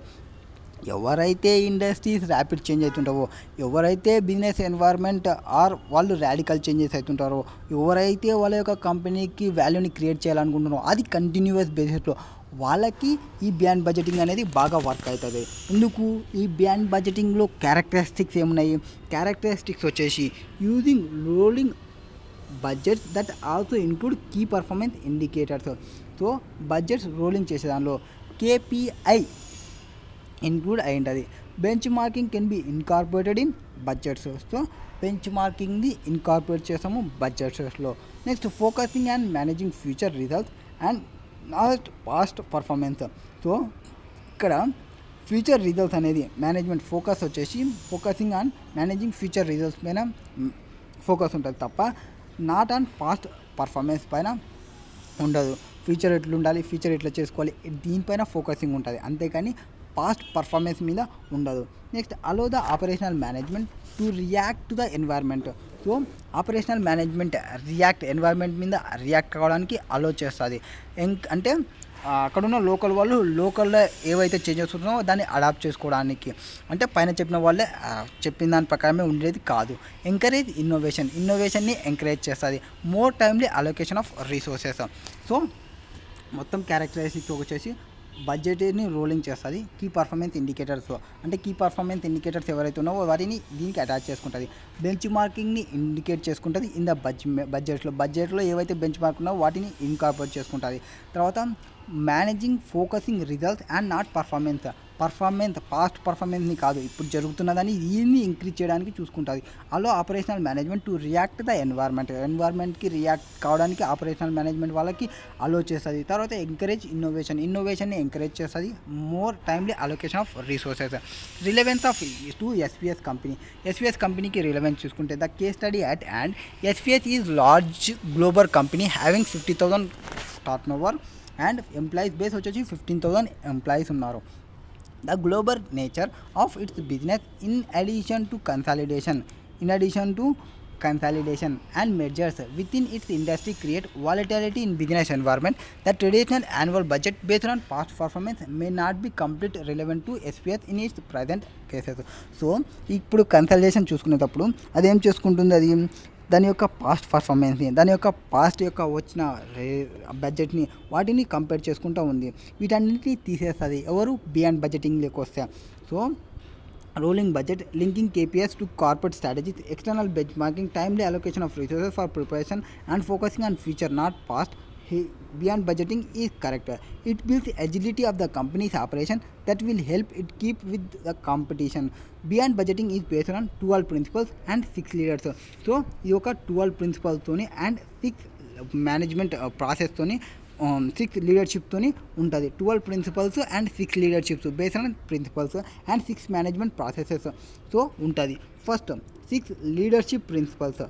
ఎవరైతే industries rapid change అవుతుంటావో, ఎవరైతే business environment are వాళ్ళు radical changes అవుతుంటారో, ఎవరైతే వాళ్ళ యొక్క కంపెనీకి వాల్యూని క్రియేట్ చేయాలనుకుంటున్నారో అది కంటిన్యూస్ బేసిస్లో వాళ్ళకి ఈ బియాండ్ బడ్జెటింగ్ అనేది బాగా వర్క్ అవుతుంది. ఎందుకు ఈ బియాండ్ బడ్జెటింగ్లో క్యారెక్టరిస్టిక్స్ ఏమున్నాయి, క్యారెక్టరిస్టిక్స్ వచ్చేసి using rolling budgets that also include key performance indicators. So budgets rolling చేసే దానిలో KPI ఇంక్లూడ్ అయి ఉంటుంది. Benchmarking can be incorporated in budgets. So బెంచ్ మార్కింగ్ని ఇన్కార్పొరేట్ చేస్తాము బడ్జెట్స్లో. Next focusing and managing future results and not past performance. So ఇక్కడ future results అనేది మేనేజ్మెంట్ ఫోకస్ వచ్చేసి focusing on managing future results పైన ఫోకస్ ఉంటుంది తప్ప నాట్ ఆన్ పాస్ట్ పర్ఫార్మెన్స్ పైన ఉండదు. ఫ్యూచర్ ఎట్లా ఉండాలి, ఫ్యూచర్ ఎట్లా చేసుకోవాలి, దీనిపైన ఫోకసింగ్ ఉంటుంది, అంతేకాని పాస్ట్ పర్ఫార్మెన్స్ మీద ఉండదు. Next allow the operational management to react to the environment. So operational management environment మీద రియాక్ట్ కావడానికి అలో చేస్తుంది. అంటే అక్కడున్న లోకల్ వాళ్ళు లోకల్లో ఏవైతే చేంజెస్ ఉన్నాయో దాన్ని అడాప్ట్ చేసుకోవడానికి, అంటే పైన చెప్పిన వాళ్ళే చెప్పిన దాని ప్రకారమే ఉండేది కాదు. ఎంకరేజ్ ఇన్నోవేషన్ని ఎంకరేజ్ చేస్తుంది. More timely allocation of resources. So మొత్తం క్యారెక్టరిస్టిక్స్ వచ్చేసి బడ్జెట్ని రోలింగ్ చేస్తుంది. కీ పర్ఫార్మెన్స్ ఇండికేటర్స్ అంటే కీ పర్ఫార్మెన్స్ ఇండికేటర్స్ ఎవరైతే ఉన్నావో వాటిని దీనికి అటాచ్ చేసుకుంటుంది. బెంచ్ మార్కింగ్ని ఇండికేట్ చేసుకుంటుంది ఇన్ ద బడ్జెట్లో ఏవైతే బెంచ్ మార్క్ ఉన్నావో వాటిని ఇన్కార్పొరేట్ చేసుకుంటుంది. తర్వాత managing focusing results and not past పర్ఫార్మెన్స్ని కాదు, ఇప్పుడు జరుగుతున్నదని దీన్ని ఇంక్రీజ్ చేయడానికి చూసుకుంటుంది. Allow operational management to react the ఎన్వైర్న్మెంట్కి రియాక్ట్ కావడానికి ఆపరేషనల్ మేనేజ్మెంట్ వాళ్ళకి అలో చేస్తుంది. తర్వాత ఎంకరేజ్ ఇన్నోవేషన్ని ఎంకరేజ్ చేస్తుంది. More timely allocation of resources. Relevance off to SVS కంపెనీకి రిలవెన్స్ చూసుకుంటే the case study at and SVS is large global company having 50,000 turnover and employees base వచ్చేసి 15,000 ఎంప్లాయీస్ ఉన్నారు. The global nature of its business in addition to consolidation and mergers within its industry create volatility in business environment. The traditional annual budget based on past performance may not be completely relevant to SPS in its present cases. So ఇప్పుడు consultation చూసుకునేటప్పుడు అదేం చేసుకుంటుంది, అది దాని యొక్క past పర్ఫార్మెన్స్ని, దాని యొక్క past యొక్క వచ్చిన బడ్జెట్ని వాటిని కంపేర్ చేసుకుంటూ ఉంది. వీటన్నిటిని తీసేస్తుంది ఎవరు, బియాండ్ బడ్జెటింగ్లోకి వస్తే. So rolling budget, linking KPIs to corporate strategies, external benchmarking, timely allocation of resources for preparation and focusing on future not past. Beyond budgeting is correct. It builds agility of the company's operation that will help it keep with the competition. Beyond budgeting is based on 12 principles and 6 leaders. So ఈ యొక్క 12 ప్రిన్సిపల్స్తోని and 6 management ప్రాసెస్తోని 6 లీడర్షిప్తోని ఉంటుంది. 12 principles and 6 leaderships based on principles and 6 management processes so ఉంటుంది. First 6 leadership principles.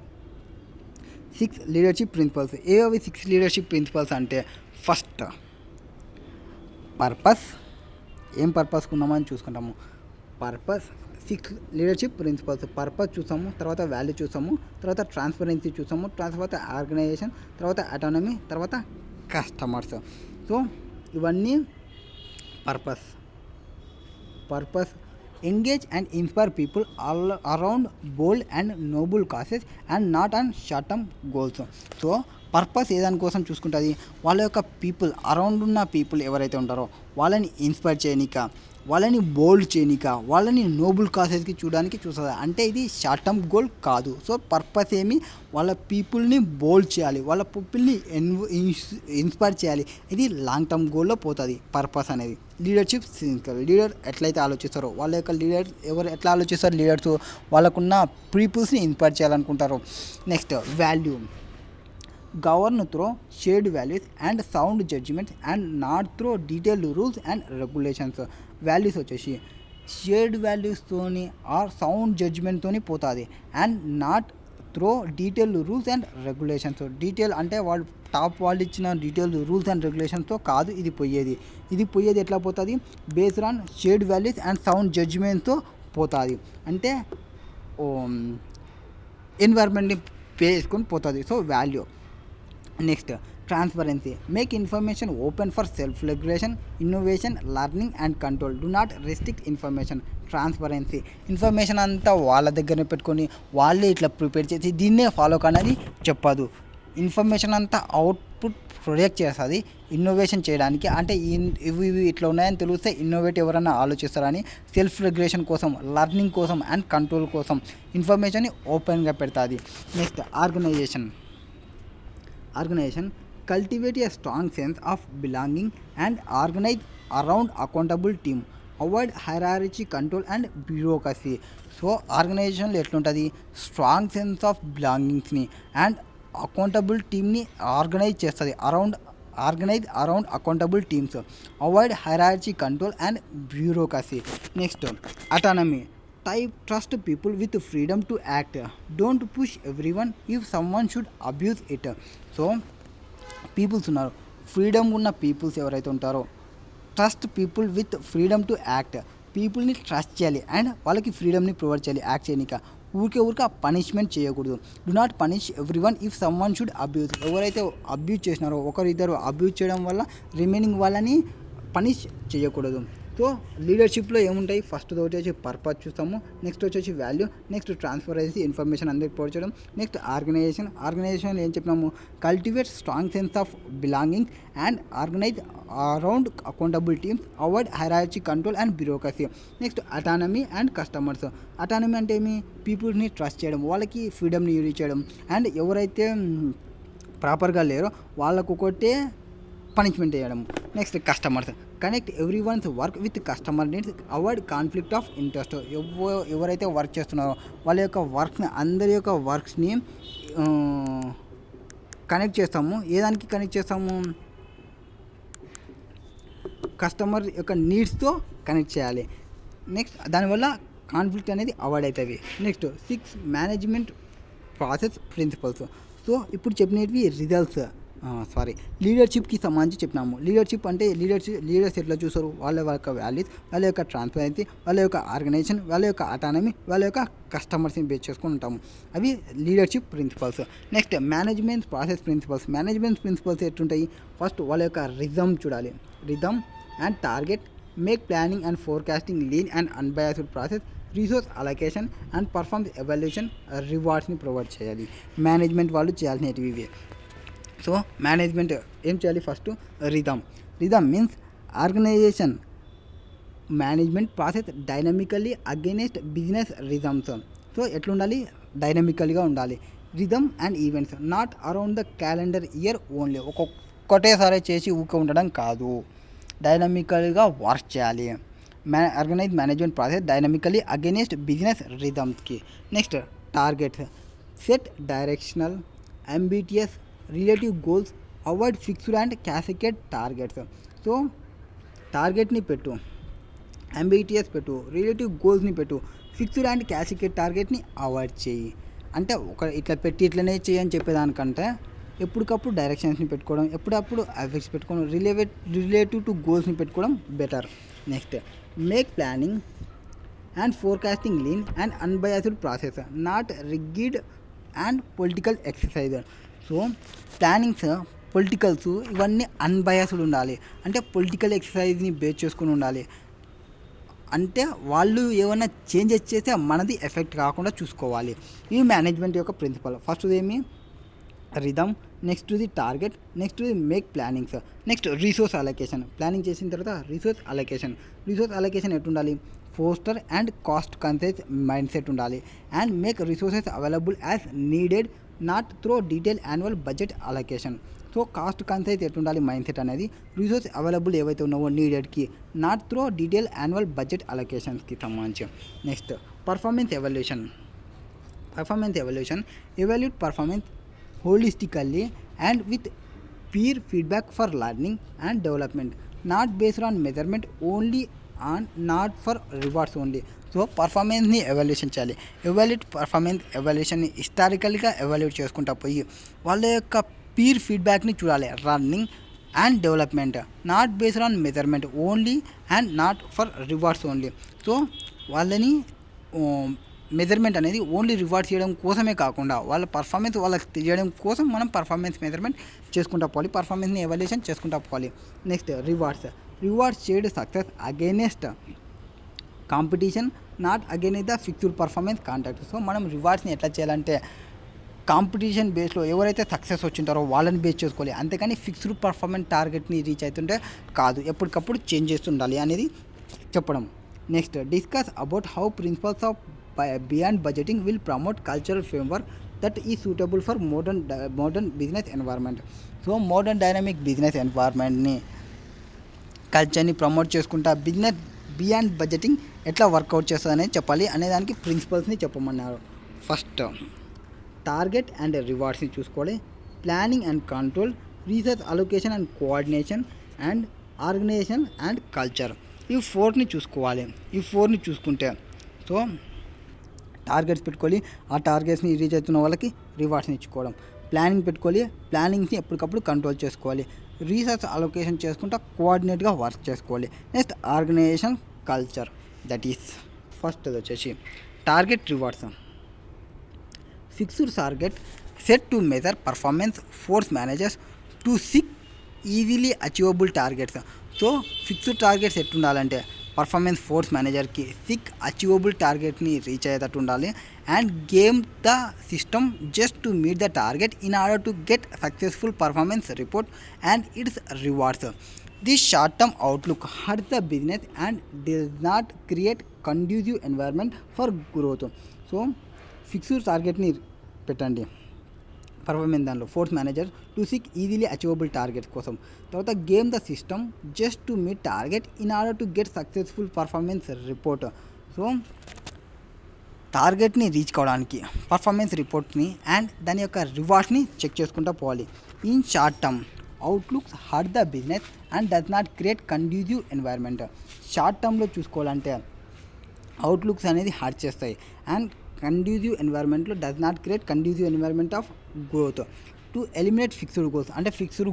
ఏవి 6 leadership principles అంటే first purpose, ఏం పర్పస్కి ఉన్నామని చూసుకుంటాము. Purpose 6 leadership principles. పర్పస్ చూసాము, తర్వాత వాల్యూ చూసాము, తర్వాత ట్రాన్స్పరెన్సీ చూసాము, తర్వాత ఆర్గనైజేషన్, తర్వాత అటానమీ, తర్వాత కస్టమర్స్. సో ఇవన్నీ purpose engage and inspire people all around bold and noble causes and not on short term goals. So purpose ఏదానికోసం చూసుకుంటుంది, వాళ్ళ యొక్క పీపుల్, అరౌండ్ ఉన్న పీపుల్ ఎవరైతే ఉంటారో వాళ్ళని ఇన్స్పైర్ చేయనిక, వాళ్ళని బోల్డ్ చేయనిక, వాళ్ళని నోబుల్ కాసెస్కి చూడడానికి చూస్తుంది. అంటే ఇది షార్ట్ టర్మ్ గోల్ కాదు. సో పర్పస్ ఏమి, వాళ్ళ పీపుల్ని బోల్డ్ చేయాలి, వాళ్ళ పీపుల్ని ఇన్స్పైర్ చేయాలి. ఇది లాంగ్ టర్మ్ గోల్లో పోతుంది పర్పస్ అనేది. లీడర్షిప్ సిన్సికల్, లీడర్ ఎట్లయితే ఆలోచిస్తారో, వాళ్ళ యొక్క లీడర్ ఎవరు ఎట్లా ఆలోచిస్తారు, లీడర్స్ వాళ్ళకున్న పీపుల్స్ని ఇన్స్పైర్ చేయాలనుకుంటారు. Next value, govern through shared values and sound judgments and not through detailed rules and regulations. Values వచ్చేసి షేర్డ్ వాల్యూస్తోని ఆర్ సౌండ్ జడ్జ్మెంట్తోని పోతుంది, and not throw detailed rules and regulations. Detail అంటే వాళ్ళు ఇచ్చిన డీటెయిల్డ్ రూల్స్ అండ్ రెగ్యులేషన్స్తో కాదు ఇది పోయేది ఎట్లా పోతుంది, based on shared values and sound జడ్జ్మెంట్తో పోతుంది. అంటే ఎన్వైర్న్మెంట్ని చేసుకొని పోతుంది. So value. Next transparency, make information open for self regulation, innovation, learning and control. Do not restrict information. Transparency, information అంతా వాళ్ళ దగ్గరనే పెట్టుకొని వాళ్ళే ఇట్లా ప్రిపేర్ చేసి దీన్నే ఫాలో కానని చెప్పదు. ఇన్ఫర్మేషన్ అంతా అవుట్పుట్ ప్రొజెక్ట్ చేస్తుంది ఇన్నోవేషన్ చేయడానికి. అంటే ఇవి ఇట్లా ఉన్నాయని తెలిస్తే ఇన్నోవేట్ ఎవరైనా ఆలోచిస్తారని సెల్ఫ్ రెగ్యులేషన్ కోసం, లర్నింగ్ కోసం అండ్ కంట్రోల్ కోసం ఇన్ఫర్మేషన్ని ఓపెన్గా పెడుతుంది. Next organisation, cultivate a strong sense of belonging and organize around accountable team. Avoid hierarchy, control and bureaucracy. So ఆర్గనైజేషన్లో ఎట్లుంటుంది, స్ట్రాంగ్ సెన్స్ ఆఫ్ బిలాంగింగ్స్ని అండ్ అకౌంటబుల్ టీమ్ని ఆర్గనైజ్ చేస్తుంది. Organise around accountable teams. Avoid hierarchy, control and bureaucracy. Next autonomy, trust people with freedom to act. Don't push everyone if someone should abuse it. So peoples ఉన్నారు, freedom ఉన్న peoples ఎవరైతే ఉంటారో, trust people with freedom to act. పీపుల్ని trust చేయాలి and వాళ్ళకి ఫ్రీడమ్ని provide చేయాలి act చేయనిక. ఊరికే పనిష్మెంట్ చేయకూడదు. Do not punish everyone if someone should abuse. ఎవరైతే అబ్యూజ్ చేసినారో ఇద్దరు అబ్యూజ్ చేయడం వల్ల రిమైనింగ్ వాళ్ళని పనిష్ చేయకూడదు. సో లీడర్షిప్లో ఏముంటాయి, ఫస్ట్ వచ్చేసి పర్పస్ చూస్తాము, నెక్స్ట్ వచ్చేసి వాల్యూ, నెక్స్ట్ ట్రాన్స్పరెన్సీ, ఇన్ఫర్మేషన్ అందరికి ప్రొవైడ్ చేయడం, నెక్స్ట్ ఆర్గనైజేషన్ ఏం చెప్పినాము, cultivate strong sense of belonging and organise around accountable teams, avoid hierarchy, control and bureaucracy. Next autonomy and customers. Autonomy అంటే ఏమి, పీపుల్ని ట్రస్ట్ చేయడం, వాళ్ళకి ఫ్రీడమ్ని యూజ్ చేయడం, అండ్ ఎవరైతే ప్రాపర్గా లేరో వాళ్ళకు ఒకటే పనిష్మెంట్ చేయడం. Next customers, connect every once work with customer needs, avoid conflict of interest. ఎవరైతే వర్క్ చేస్తున్నారో వాళ్ళ యొక్క వర్క్ని, అందరి యొక్క వర్క్స్ని కనెక్ట్ చేస్తాము. ఏదానికి కనెక్ట్ చేస్తాము, కస్టమర్ యొక్క నీడ్స్తో కనెక్ట్ చేయాలి. నెక్స్ట్ దానివల్ల కాన్ఫ్లిక్ట్ అనేది అవాయిడ్ అవుతుంది. Next 6 management process principles. So ఇప్పుడు చెప్పినవి రిజల్ట్స్, లీడర్షిప్కి సంబంధించి చెప్పినాము. లీడర్షిప్ అంటే లీడర్స్ ఎట్లా చూస్తారు, వాళ్ళ యొక్క వాల్యూస్, వాళ్ళ యొక్క ట్రాన్స్పరెన్సీ, వాళ్ళ యొక్క ఆర్గనైజేషన్, వాళ్ళ యొక్క అటానమీ, వాళ్ళ యొక్క కస్టమర్స్ని బేస్ చేసుకొని ఉంటాము. అవి leadership principles. Next management process principles. Management principles ఎట్లుంటాయి, ఫస్ట్ వాళ్ళ యొక్క రిథమ్ చూడాలి. Rhythm and target, make planning and forecasting lean and unbiased process, resource allocation and performance evaluation, రివార్డ్స్ని ప్రొవైడ్ చేయాలి. మేనేజ్మెంట్ వాళ్ళు చేయాల్సినవి ఇవి. సో మేనేజ్మెంట్ ఏం చేయాలి, first rhythm means organisation management process dynamically against business rhythms. So ఎట్లుండాలి, డైనమికల్గా ఉండాలి. Rhythm and events, not around the calendar year only. ఒక్కొక్కటేసారి చేసి ఉండడం కాదు, డైనమికల్గా వర్క్ చేయాలి. Organise management process dynamically against business రిథమ్స్కి. Next targets, set directional, ambitious, relative goals, avoid fixed and cascade targets. So టార్గెట్ని పెట్టు, అంబిటియస్ పెట్టు, రిలేటివ్ గోల్స్ని పెట్టు, ఫిక్స్డ్ అండ్ క్యాసికేట్ టార్గెట్ని అవాయిడ్ చేయి. అంటే ఇట్లా పెట్టి ఇట్లనే చేయి అని చెప్పేదానికంటే ఎప్పటికప్పుడు డైరెక్షన్స్ని పెట్టుకోవడం, ఎప్పుడప్పుడు ఎఫెక్ట్స్ పెట్టుకోవడం, రిలేటివ్ టు గోల్స్ని పెట్టుకోవడం better. Next make planning and forecasting lean and unbiased process, not rigid and political exercise. So plannings, politicals ఇవన్నీ అన్బయాస్డ్ ఉండాలి. అంటే పొలిటికల్ ఎక్సర్సైజ్ని బేస్ చేసుకుని ఉండాలి. అంటే వాళ్ళు ఏమైనా చేంజెస్ చేస్తే మనది ఎఫెక్ట్ కాకుండా చూసుకోవాలి. ఈ మేనేజ్మెంట్ యొక్క ప్రిన్సిపల్. ఫస్ట్ ఏమి rhythm, next the target, next the make plannings, next resource allocation. Planning చేసిన తర్వాత రిసోర్స్ అలొకేషన్ ఎట్టు ఉండాలి? Foster and cost conscious mindset ఉండాలి. And make resources available as needed, not through detail annual budget allocation. So cost conscious ఎట్టుండాలి mindset అనేది? Resource available ఏవైతే ఉన్నావో నీడెడ్కి, not through detail annual budget అలొకేషన్స్కి సంబంధించి. Next performance evaluation. Evaluate performance holistically and with peer feedback for learning and development, not based on measurement only and not for rewards only. సో పర్ఫార్మెన్స్ని evaluation చేయాలి. ఎవాల్యుయేషన్ని హిస్టారికల్గా evaluate చేసుకుంటా పోయి వాళ్ళ యొక్క పీర్ ఫీడ్బ్యాక్ని చూడాలి. Running and development, not based on measurement only and not for rewards only. So వాళ్ళని మెజర్మెంట్ అనేది ఓన్లీ రివార్డ్ చేయడం కోసమే కాకుండా వాళ్ళ పర్ఫార్మెన్స్ వాళ్ళకి తెలియడం కోసం మనం పర్ఫార్మెన్స్ మెజర్మెంట్ చేసుకుంటా పోవాలి, పర్ఫార్మెన్స్ని ఎవాల్యుయేషన్ చేసుకుంటా పోవాలి. Next rewards shared success against competition, not against the fixed performance contact. So మనం రివార్డ్స్ని ఎట్లా చేయాలంటే కాంపిటీషన్ బేస్లో ఎవరైతే సక్సెస్ వచ్చింటారో వాళ్ళని బేస్ చేసుకోవాలి. అంతేకాని ఫిక్స్డ్ పర్ఫార్మెన్స్ టార్గెట్ని రీచ్ అవుతుంటే కాదు, ఎప్పటికప్పుడు చేంజ్ చేస్తుండాలి అనేది చెప్పడం. Next discuss about how principles of beyond budgeting will promote cultural framework that is suitable for modern business environment. So modern dynamic business ఎన్వైర్న్మెంట్ని, కల్చర్ని ప్రమోట్ చేసుకుంటా బియాండ్ బడ్జెటింగ్ ఎట్లా వర్కౌట్ చేస్తుంది అనేది చెప్పాలి. అనేదానికి ప్రిన్సిపల్స్ని చెప్పమన్నారు. ఫస్ట్ టార్గెట్ అండ్ రివార్డ్స్ని చూసుకోవాలి, planning and control, research allocation and coordination, and organisation and culture. ఈ ఫోర్ని చూసుకుంటే సో టార్గెట్స్ పెట్టుకోవాలి, ఆ టార్గెట్స్ని రీచ్ అవుతున్న వాళ్ళకి రివార్డ్స్ని ఇచ్చుకోవడం. ప్లానింగ్ పెట్టుకోవాలి, ప్లానింగ్స్ని ఎప్పటికప్పుడు కంట్రోల్ చేసుకోవాలి. రీసెర్చ్ అలొకేషన్ చేసుకుంటా కోఆర్డినేట్గా వర్క్ చేసుకోవాలి. Next organisation, culture. That is first వచ్చేసి target rewards. Fixed target set to measure performance, force managers to seek easily achievable targets. So fixed targets ఎట్టుండాలంటే పర్ఫార్మెన్స్ ఫోర్స్ మేనేజర్కి seek achievable టార్గెట్ని reach అయ్యేటట్టు ఉండాలి. And game the system just to meet the target in order to get successful performance report and its rewards. This short term outlook hurts the business and does not create conducive environment for growth. So fixed టార్గెట్ని పెట్టండి performance దానిలో, force manager to seek easily achievable targets కోసం. తర్వాత game the system just to meet target in order to get successful performance report. So టార్గెట్ని reach కావడానికి performance రిపోర్ట్ని and దాని యొక్క రివార్డ్స్ని చెక్ చేసుకుంటూ పోవాలి. In short term outlooks hurt the business and does not create conducive environment. Short టర్మ్లో చూసుకోవాలంటే అవుట్లుక్స్ అనేది హర్ట్ చేస్తాయి and conducive ఎన్వైర్న్మెంట్లో does not create conducive environment of growth. To eliminate fixed goals, అంటే ఫిక్స్డ్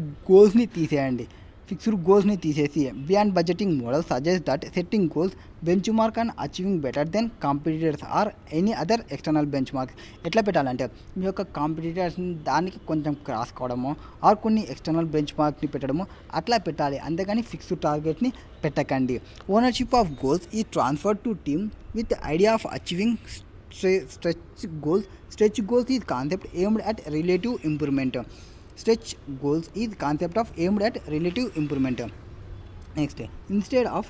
గోల్స్ని తీసేసి beyond budgeting model suggest that setting goals benchmark and achieving better than competitors or any other external benchmarks. ఎట్లా పెట్టాలంటే మీ యొక్క కాంపిటీటర్స్ని దానికి కొంచెం క్రాస్ కావడమో ఆర్ కొన్ని ఎక్స్టర్నల్ బెంచ్ మార్క్ని పెట్టడమో అట్లా పెట్టాలి, అంతేగాని ఫిక్స్డ్ టార్గెట్ని పెట్టకండి. ఓనర్షిప్ ఆఫ్ గోల్స్ ఈ transfer to team with idea of achieving stretch goals is concept aimed at relative improvement. Next, instead of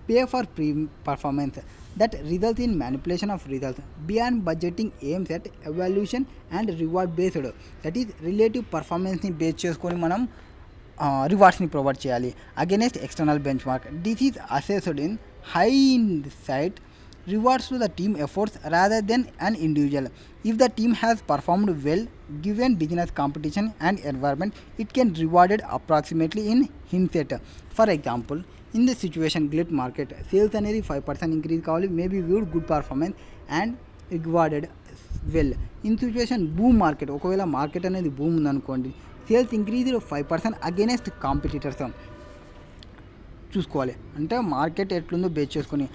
pay for performance that results in manipulation of results, beyond budgeting aims at evaluation and reward based, that is relative performance ni base cheskoni manam rewards ni provide cheyali against external benchmark. This is assessed in hindsight rewards to the team efforts rather than an individual. If the team has performed well given business competition and environment, it can rewarded approximately in hindsight. For example, in the situation glut market, sales అనేది 5% increase కావాలి, maybe viewed good performance and rewarded well. In situation boom market, ఒకవేళ market అనేది boom ఉందనుకోండి, sales increase 5% against competitors. చూసుకోవాలి అంటే market ఎట్లుందో base చేసుకొని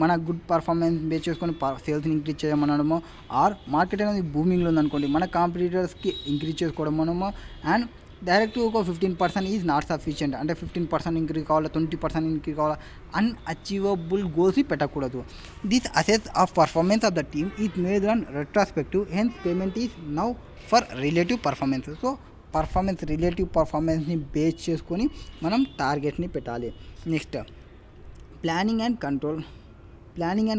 మన గుడ్ పర్ఫార్మెన్స్ బేస్ చేసుకొని సేల్స్ని ఇంక్రీజ్ చేయమనడము, ఆర్ మార్కెట్ అనేది బూమింగ్లో ఉందనుకోండి మన కాంపిటీటర్స్కి ఇంక్రీజ్ చేసుకోవడం మనము. అండ్ డైరెక్ట్ ఒక 15% ఈజ్ నాట్ సఫిషియంట్, అంటే 15% ఇంక్రీజ్ కావాలా, 20% ఇంక్రీజ్ కావాలా, అన్అచీవబుల్ గోల్స్ పెట్టకూడదు. This assess of performance of the team is made on retrospective, hence payment is now for relative performance. So relative పర్ఫార్మెన్స్ని బేస్ చేసుకొని మనం టార్గెట్ని పెట్టాలి. Next planning and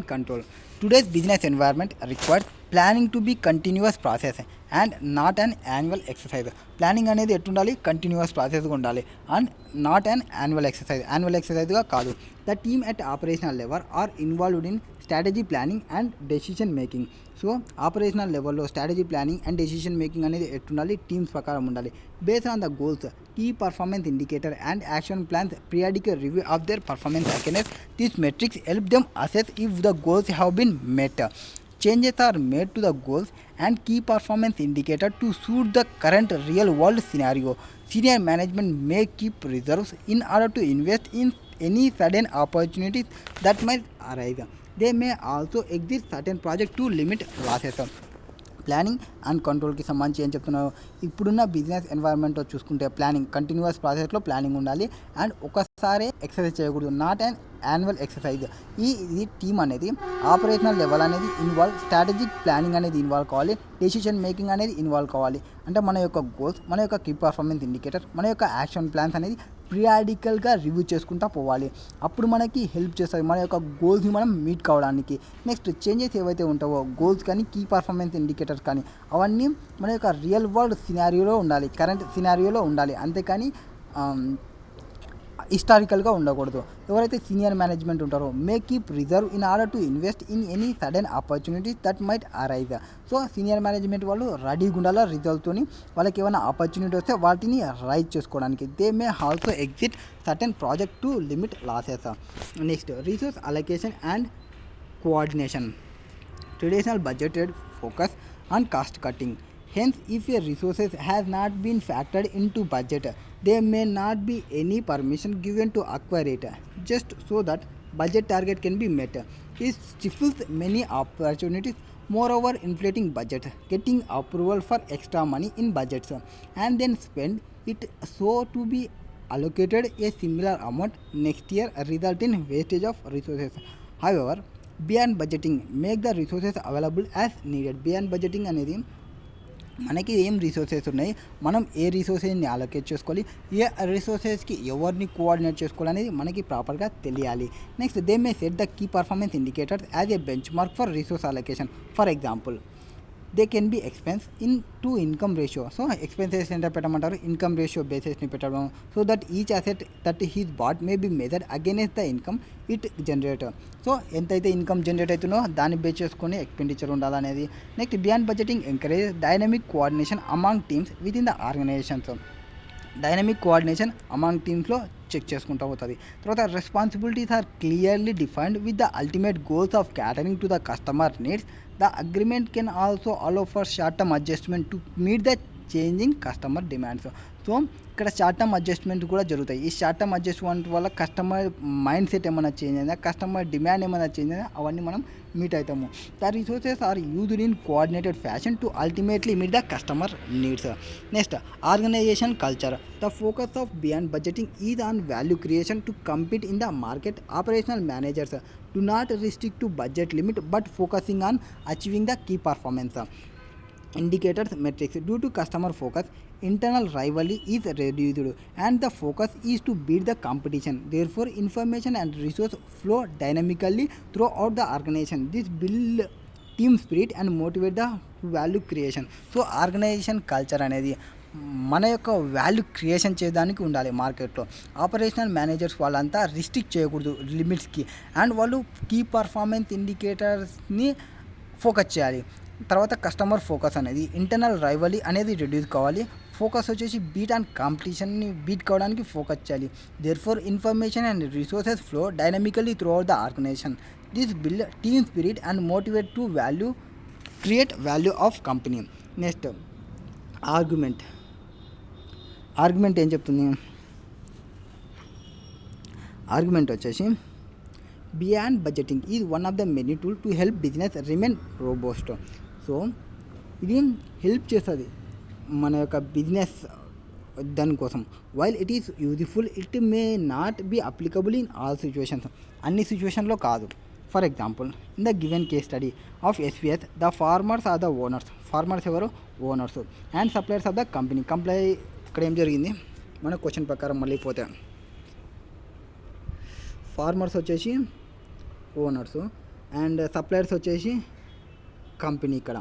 control. Today's business environment requires planning to be continuous process and not an annual exercise. Planning అనేది ఎట్టుండాలి, continuous ప్రాసెస్గా ఉండాలి and not an annual ఎక్సర్సైజ్గా కాదు. The team at operational level are involved in strategy planning and decision making. So operational లెవెల్లో strategy planning and decision making అనేది ఎట్టుండాలి, teams ప్రకారం ఉండాలి. Based on the goals, key performance indicator and action plans, periodic review of their performance against these metrics help them assess if the goals have been met. Changes are made to the goals and key performance indicator to suit the current real world scenario. Senior management may keep reserves in order to invest in any sudden opportunities that might arise. They may also exit certain projects to limit losses. Planning and కంట్రోల్కి సంబంధించి ఏం చెప్తున్నారు, ఇప్పుడున్న business ఎన్వైర్న్మెంట్లో చూసుకుంటే planning continuous ప్రాసెస్లో planning ఉండాలి and ఒకసారి ఎక్సర్సైజ్ చేయకూడదు, నాట్ అండ్ యాన్యువల్ ఎక్సర్సైజ్. ఇది టీమ్ అనేది ఆపరేషనల్ లెవెల్ అనేది ఇన్వాల్వ్, స్ట్రాటజిక్ ప్లానింగ్ అనేది ఇన్వాల్వ్ కావాలి, డెసిషన్ మేకింగ్ అనేది ఇన్వాల్వ్ కావాలి. అంటే మన యొక్క గోల్స్, మన యొక్క కీ పర్ఫార్మెన్స్ ఇండికేటర్, మన యొక్క యాక్షన్ ప్లాన్స్ అనేది పీరియాడికల్గా రివ్యూ చేసుకుంటూ పోవాలి. అప్పుడు మనకి హెల్ప్ చేస్తుంది మన యొక్క గోల్స్ని మనం మీట్ కావడానికి. నెక్స్ట్ చేంజెస్ ఏవైతే ఉంటావో గోల్స్ కానీ కీ పర్ఫార్మెన్స్ ఇండికేటర్స్ కానీ అవన్నీ మన యొక్క రియల్ వరల్డ్ సినారియోలో ఉండాలి, కరెంట్ సినారియోలో ఉండాలి, అంతేకాని హిస్టారికల్గా ఉండకూడదు. ఎవరైతే సీనియర్ మేనేజ్మెంట్ ఉంటారో may keep reserve in order to invest in any sudden opportunities that might arise. So senior management వాళ్ళు రెడీగా ఉండాలి రిజర్వ్తో, వాళ్ళకి ఏమైనా ఆపర్చునిటీ వస్తే వాటిని రైజ్ చేసుకోవడానికి. They may also exit certain project to limit losses. Next resource allocation and coordination. Traditional budgeted focus on cost cutting. Hence, if a resources has not been factored into budget, there may not be any permission given to acquire it, just so that budget target can be met. It stifles many opportunities. Moreover, inflating budget, getting approval for extra money in budgets, and then spend it so to be allocated a similar amount next year result in wastage of resources. However, beyond budgeting, make the resources available as needed. Beyond budgeting అనేది మనకి ఏం resources ఉన్నాయి, మనం ఏ రిసోర్సెస్ని allocate చేసుకోవాలి, ఏ రిసోర్సెస్కి ఎవరిని coordinate చేసుకోవాలనేది మనకి ప్రాపర్గా తెలియాలి. Next they may set the key performance indicators as a benchmark for resource allocation. For example they can be expense in to income ratio. So expenses ఎంత పెట్టమంటారు, ఇన్కమ్ రేషియో బేసెస్ని పెట్టడం. So that each asset that he's bought may be measured against the income it generate. So ఎంతైతే income generate అవుతుందో దాన్ని base చేసుకొని expenditure ఉండాలనేది. Next beyond budgeting encourage dynamic coordination among teams with in the organisations. Dynamic coordination among టీమ్స్లో check చేసుకుంటూ పోతుంది. తర్వాత responsibilities are clearly defined with the ultimate goals of catering to the customer needs. The agreement can also allow for short-term adjustment to meet the changing customer demands. So ఇక్కడ short term adjustment కూడా జరుగుతాయి. ఈ short term adjustment వల్ల customer mind set ఏమైనా change అయినా, customer demand ఏమైనా change అయినా అవన్నీ మనం మీట్ అవుతాము. The resources are used in coordinated fashion to ultimately meet the customer needs. Next organisation culture. The focus of beyond budgeting is on value creation to compete in the market. Operational managers do not restrict to budget limit but focusing on achieving the key performance indicators metrics. Due to customer focus, internal rivalry is reduced and the focus is to beat the competition. Therefore, information and resource flow dynamically throughout the organization. This build team spirit and motivate the value creation. So organization culture అనేది మన యొక్క value creation చేయడానికి ఉండాలి మార్కెట్లో. Operational managers వాళ్ళంతా restrict చేయకూడదు లిమిట్స్కి, and వాళ్ళు కీ పర్ఫార్మెన్స్ ఇండికేటర్స్ని ఫోకస్ చేయాలి. తర్వాత కస్టమర్ ఫోకస్ అనేది, ఇంటర్నల్ రైవలీ అనేది రిడ్యూస్ కావాలి. ఫోకస్ వచ్చేసి బీట్ అండ్ కాంపిటీషన్ని బీట్ కావడానికి ఫోకస్ చేయాలి. Therefore information and resources flow dynamically throughout the organisation. This build team spirit and motivate to create value of company. Next argument. Argument ఏం చెప్తుంది, argument వచ్చేసి beyond budgeting is one of the many tool to help business remain robust. So ఇది help చేస్తుంది మన యొక్క business దానికోసం. While it is useful it may not be applicable in all situations, అన్ని సిచ్యువేషన్లో కాదు. For example in the given case study of SVS the farmers are the owners, farmers ఎవరు, owners, and suppliers of the company. ఇక్కడ ఏం జరిగింది మన question ప్రకారం మళ్ళీ పోతే ఫార్మర్స్ వచ్చేసి ఓనర్స్ అండ్ సప్లయర్స్ వచ్చేసి కంపెనీ. ఇక్కడ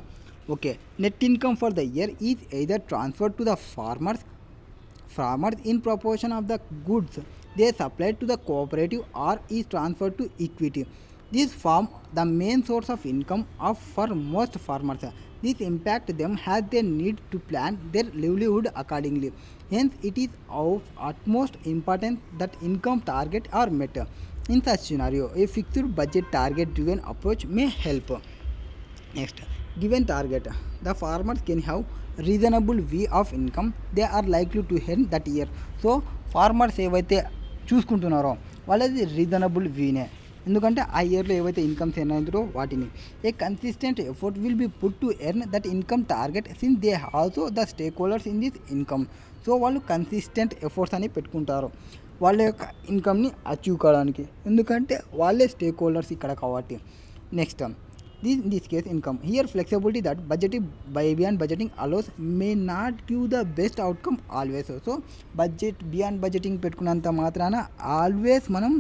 okay, net income for the year is either transfer to the farmers in proportion of the goods they supplied to the cooperative or is transferred to equity. These form the main source of income for most farmers. This impact them as they need to plan their livelihood accordingly. Hence, it is of utmost importance that income targets are met. In such scenario, a fixed budget target-driven approach may help. Next, given target, the farmers can have reasonable view of income they are likely to earn that year. So farmers ఏవైతే చూసుకుంటున్నారో వాళ్ళది reasonable వీనే, ఎందుకంటే ఆ ఇయర్లో ఏవైతే incomes earn అవుతారో వాటిని. ఏ consistent effort will be put to earn that income target since they also the stake holders in this income. So వాళ్ళు కన్సిస్టెంట్ ఎఫర్ట్స్ అని పెట్టుకుంటారు వాళ్ళ యొక్క ఇన్కమ్ని అచీవ్ కావడానికి, ఎందుకంటే వాళ్ళే స్టేక్ హోల్డర్స్ ఇక్కడ కాబట్టి. Next, in this case income here flexibility that budgeting beyond budgeting allows may not give the best outcome always. So budget beyond budgeting పెట్టుకున్నంత మాత్రాన ఆల్వేస్ మనం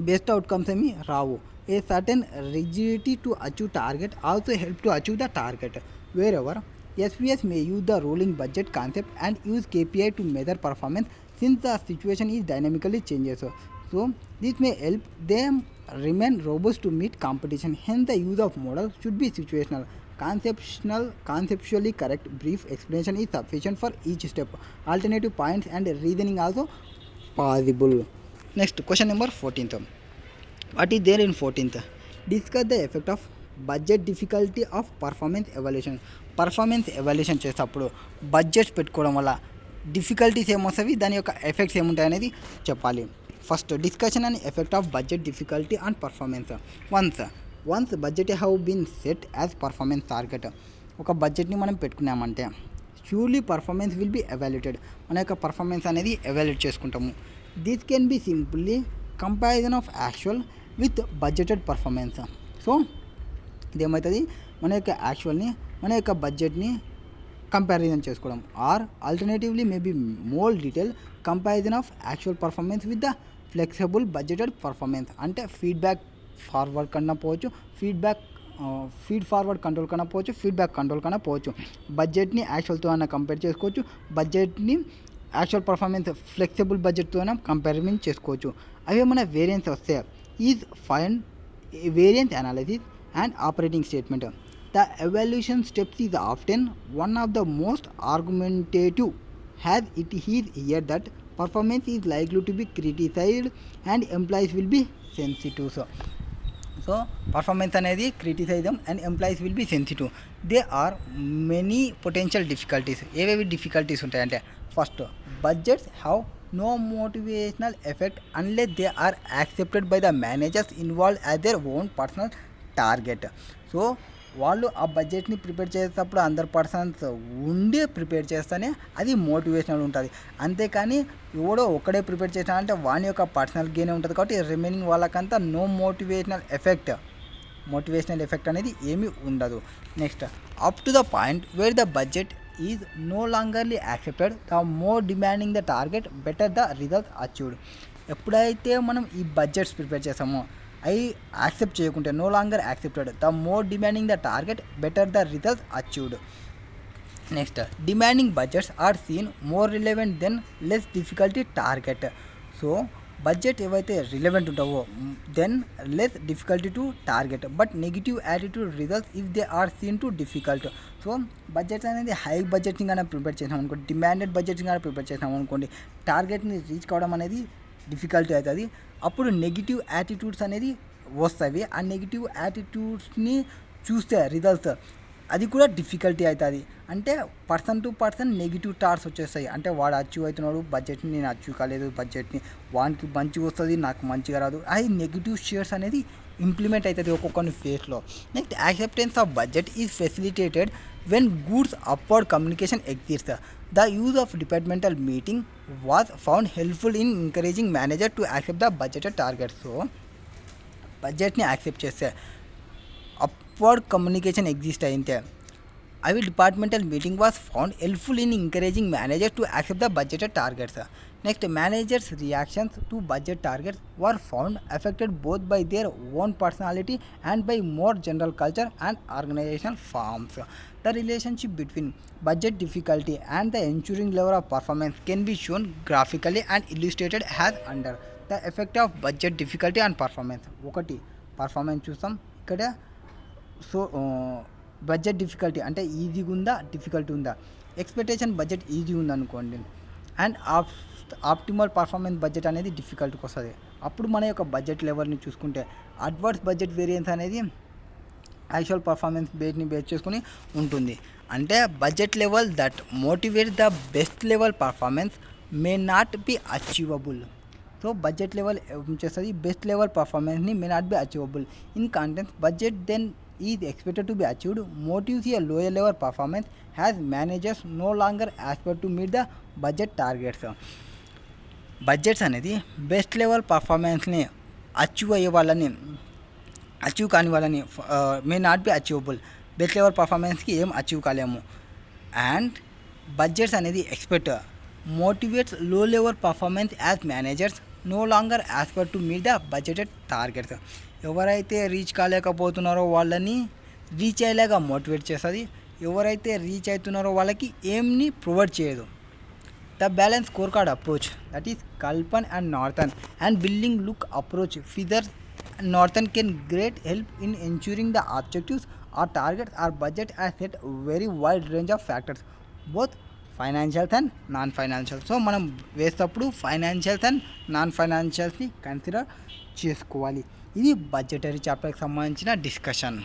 బెస్ట్ అవుట్కమ్స్ ఏమి రావు. A certain rigidity to achieve target also help to achieve the target. Wherever SVS may use the rolling budget concept and use KPI to measure performance since the situation is dynamically changes. So this may help them remain robust to meet competition. Hence the use of model should be situational. Conceptually correct brief explanation is sufficient for each step. Alternative points and reasoning also possible. Next, question number 14th. What is there in 14th? Discuss the effect of budget difficulty of performance evaluation. Performance evaluation చేసేటప్పుడు budgets పెట్టుకోవడం వల్ల difficulties ఏమొస్తాయి, దాని యొక్క effects ఏముంటాయి అనేది చెప్పాలి. First, discussion and effect of budget difficulty and performance. Once budget have been set as performance target, ఒక బడ్జెట్ని మనం పెట్టుకున్నామంటే surely performance will be evaluated, మన యొక్క పర్ఫార్మెన్స్ అనేది ఎవాల్యుయేట్ చేసుకుంటాము. This can be simply comparison of actual with budgeted performance. So ఇదేమవుతుంది, మన యొక్క యాక్చువల్ని మన యొక్క బడ్జెట్ని కంపారిజన్ చేసుకోవడం. Or alternatively maybe more detail comparison of actual performance with the flexible budgeted performance. అంటే ఫీడ్ ఫార్వర్డ్ కన్నా పోవచ్చు, ఫీడ్ ఫార్వర్డ్ కంట్రోల్ కన్నా పోవచ్చు, ఫీడ్బ్యాక్ కంట్రోల్ కన్నా పోవచ్చు. బడ్జెట్ని యాక్చువల్తో అయినా కంపేర్ చేసుకోవచ్చు, బడ్జెట్ని యాక్చువల్ పర్ఫార్మెన్స్ ఫ్లెక్సిబుల్ బడ్జెట్తో అయినా కంపారిజన్ చేసుకోవచ్చు. అవి ఏమైనా వేరియన్స్ వస్తే is find variance analysis and operating statement. The evaluation steps is often one of the most argumentative, as it is here that performance is likely to be criticized and employees will be sensitive. So performance అనేది criticism and employees will be sensitive. There are many potential difficulties. ఏవేవి difficulties ఉంటాయంటే, first, budgets have no motivational effect unless they are accepted by the managers involved as their own personal target. So వాళ్ళు ఆ బడ్జెట్ని prepare చేసేటప్పుడు అందరు persons ఉండి prepare చేస్తేనే అది మోటివేషనల్ ఉంటుంది. అంతేకాని ఎవడో ఒక్కడే ప్రిపేర్ చేసినాడంటే వాని యొక్క పర్సనల్ గెయిన్ ఉంటుంది. కాబట్టి రిమైనింగ్ వాళ్ళకంతా నో మోటివేషనల్ ఎఫెక్ట్ అనేది ఏమీ ఉండదు. Next, up to the point where the budget is no longer accepted the more demanding the target better the results achieved. ఎప్పుడైతే మనం ఈ బడ్జెట్స్ ప్రిపేర్ చేస్తామో అవి యాక్సెప్ట్ చేయకుంటే no longer accepted the more demanding the target better the results achieved. Next, demanding budgets are seen more relevant than less difficulty target. So budget ఏవైతే relevant ఉంటావో than less difficulty to target, but negative attitude results if they are seen too difficult. So budgets అనేది high బడ్జెట్ని కానీ prepare చేసాం అనుకోండి, demanded బడ్జెట్ని కానీ prepare చేసాం అనుకోండి, టార్గెట్ని రీచ్ కావడం అనేది డిఫికల్టీ అవుతుంది. అప్పుడు నెగిటివ్ యాటిట్యూడ్స్ అనేది వస్తాయి. ఆ నెగిటివ్ యాటిట్యూడ్స్ని చూస్తే రిజల్ట్స్ అది కూడా డిఫికల్టీ అవుతుంది. అంటే person to person negative thoughts వచ్చేస్తాయి. అంటే వాడు అచీవ్ అవుతున్నాడు బడ్జెట్ని, నేను అచీవ్ కాలేదు బడ్జెట్ని, వానికి మంచిగా వస్తుంది నాకు మంచిగా రాదు, అది నెగిటివ్ షేర్స్ అనేది ఇంప్లిమెంట్ అవుతుంది ఒక్కొక్కరి ఫేస్లో. Next acceptance of budget is facilitated when goods upward communication exists. The use of departmental meeting was found helpful in encouraging manager to accept the budgeted targets. So బడ్జెట్ని accept చేస్తే upward communication exist అయితే అవి departmental meeting was found helpful in encouraging manager to accept the budgeted targets. Next managers reactions to budget targets were found affected both by their own personality and by more general culture and organisational forms. The relationship between budget difficulty and the ensuing level of performance can be shown graphically and illustrated as under. The effect of budget difficulty and performance. ఒకటి performance చూస్తాం ఇక్కడ. So budget difficulty అంటే ఈజీగా ఉందా difficulty ఉందా. Expectation budget easy ఉందనుకోండి and optimal performance budget అనేది డిఫికల్ట్కి వస్తుంది. అప్పుడు మన యొక్క బడ్జెట్ లెవెల్ని చూసుకుంటే అడ్వర్స్ బడ్జెట్ వేరియన్స్ అనేది యాక్చువల్ పర్ఫార్మెన్స్ బేస్ని బేస్ చేసుకుని ఉంటుంది. అంటే budget level that motivate the best level performance may not be achievable. So budget level ఏం చేస్తుంది, బెస్ట్ లెవెల్ పర్ఫార్మెన్స్ని may not be achievable in contents budget then is expected to be achieved. Motives a lower level performance has managers no longer expect to meet the budget targets. Budgets అనేది best level పర్ఫార్మెన్స్ని achieve కాని వాళ్ళని may not be achievable, best level పర్ఫార్మెన్స్కి ఏం achieve కాలేము. And budgets అనేది expect motivates low level performance as managers no longer expect to meet the budgeted targets. ఎవరైతే reach కాలేకపోతున్నారో వాళ్ళని రీచ్ అయ్యేలాగా మోటివేట్ చేస్తుంది, ఎవరైతే రీచ్ అవుతున్నారో వాళ్ళకి ఏమ్ని ప్రొవైడ్ చేయదు. The balance scorecard approach that is Kaplan and northern and building look approach feather Northern can great help in ensuring the objectives or targets or budget are set very wide range of factors, both financials and non-financials. So మనం వేసేటప్పుడు financials and non ఫైనాన్షియల్స్ని consider చేసుకోవాలి. ఇది budgetary చాప్టర్కి సంబంధించిన discussion.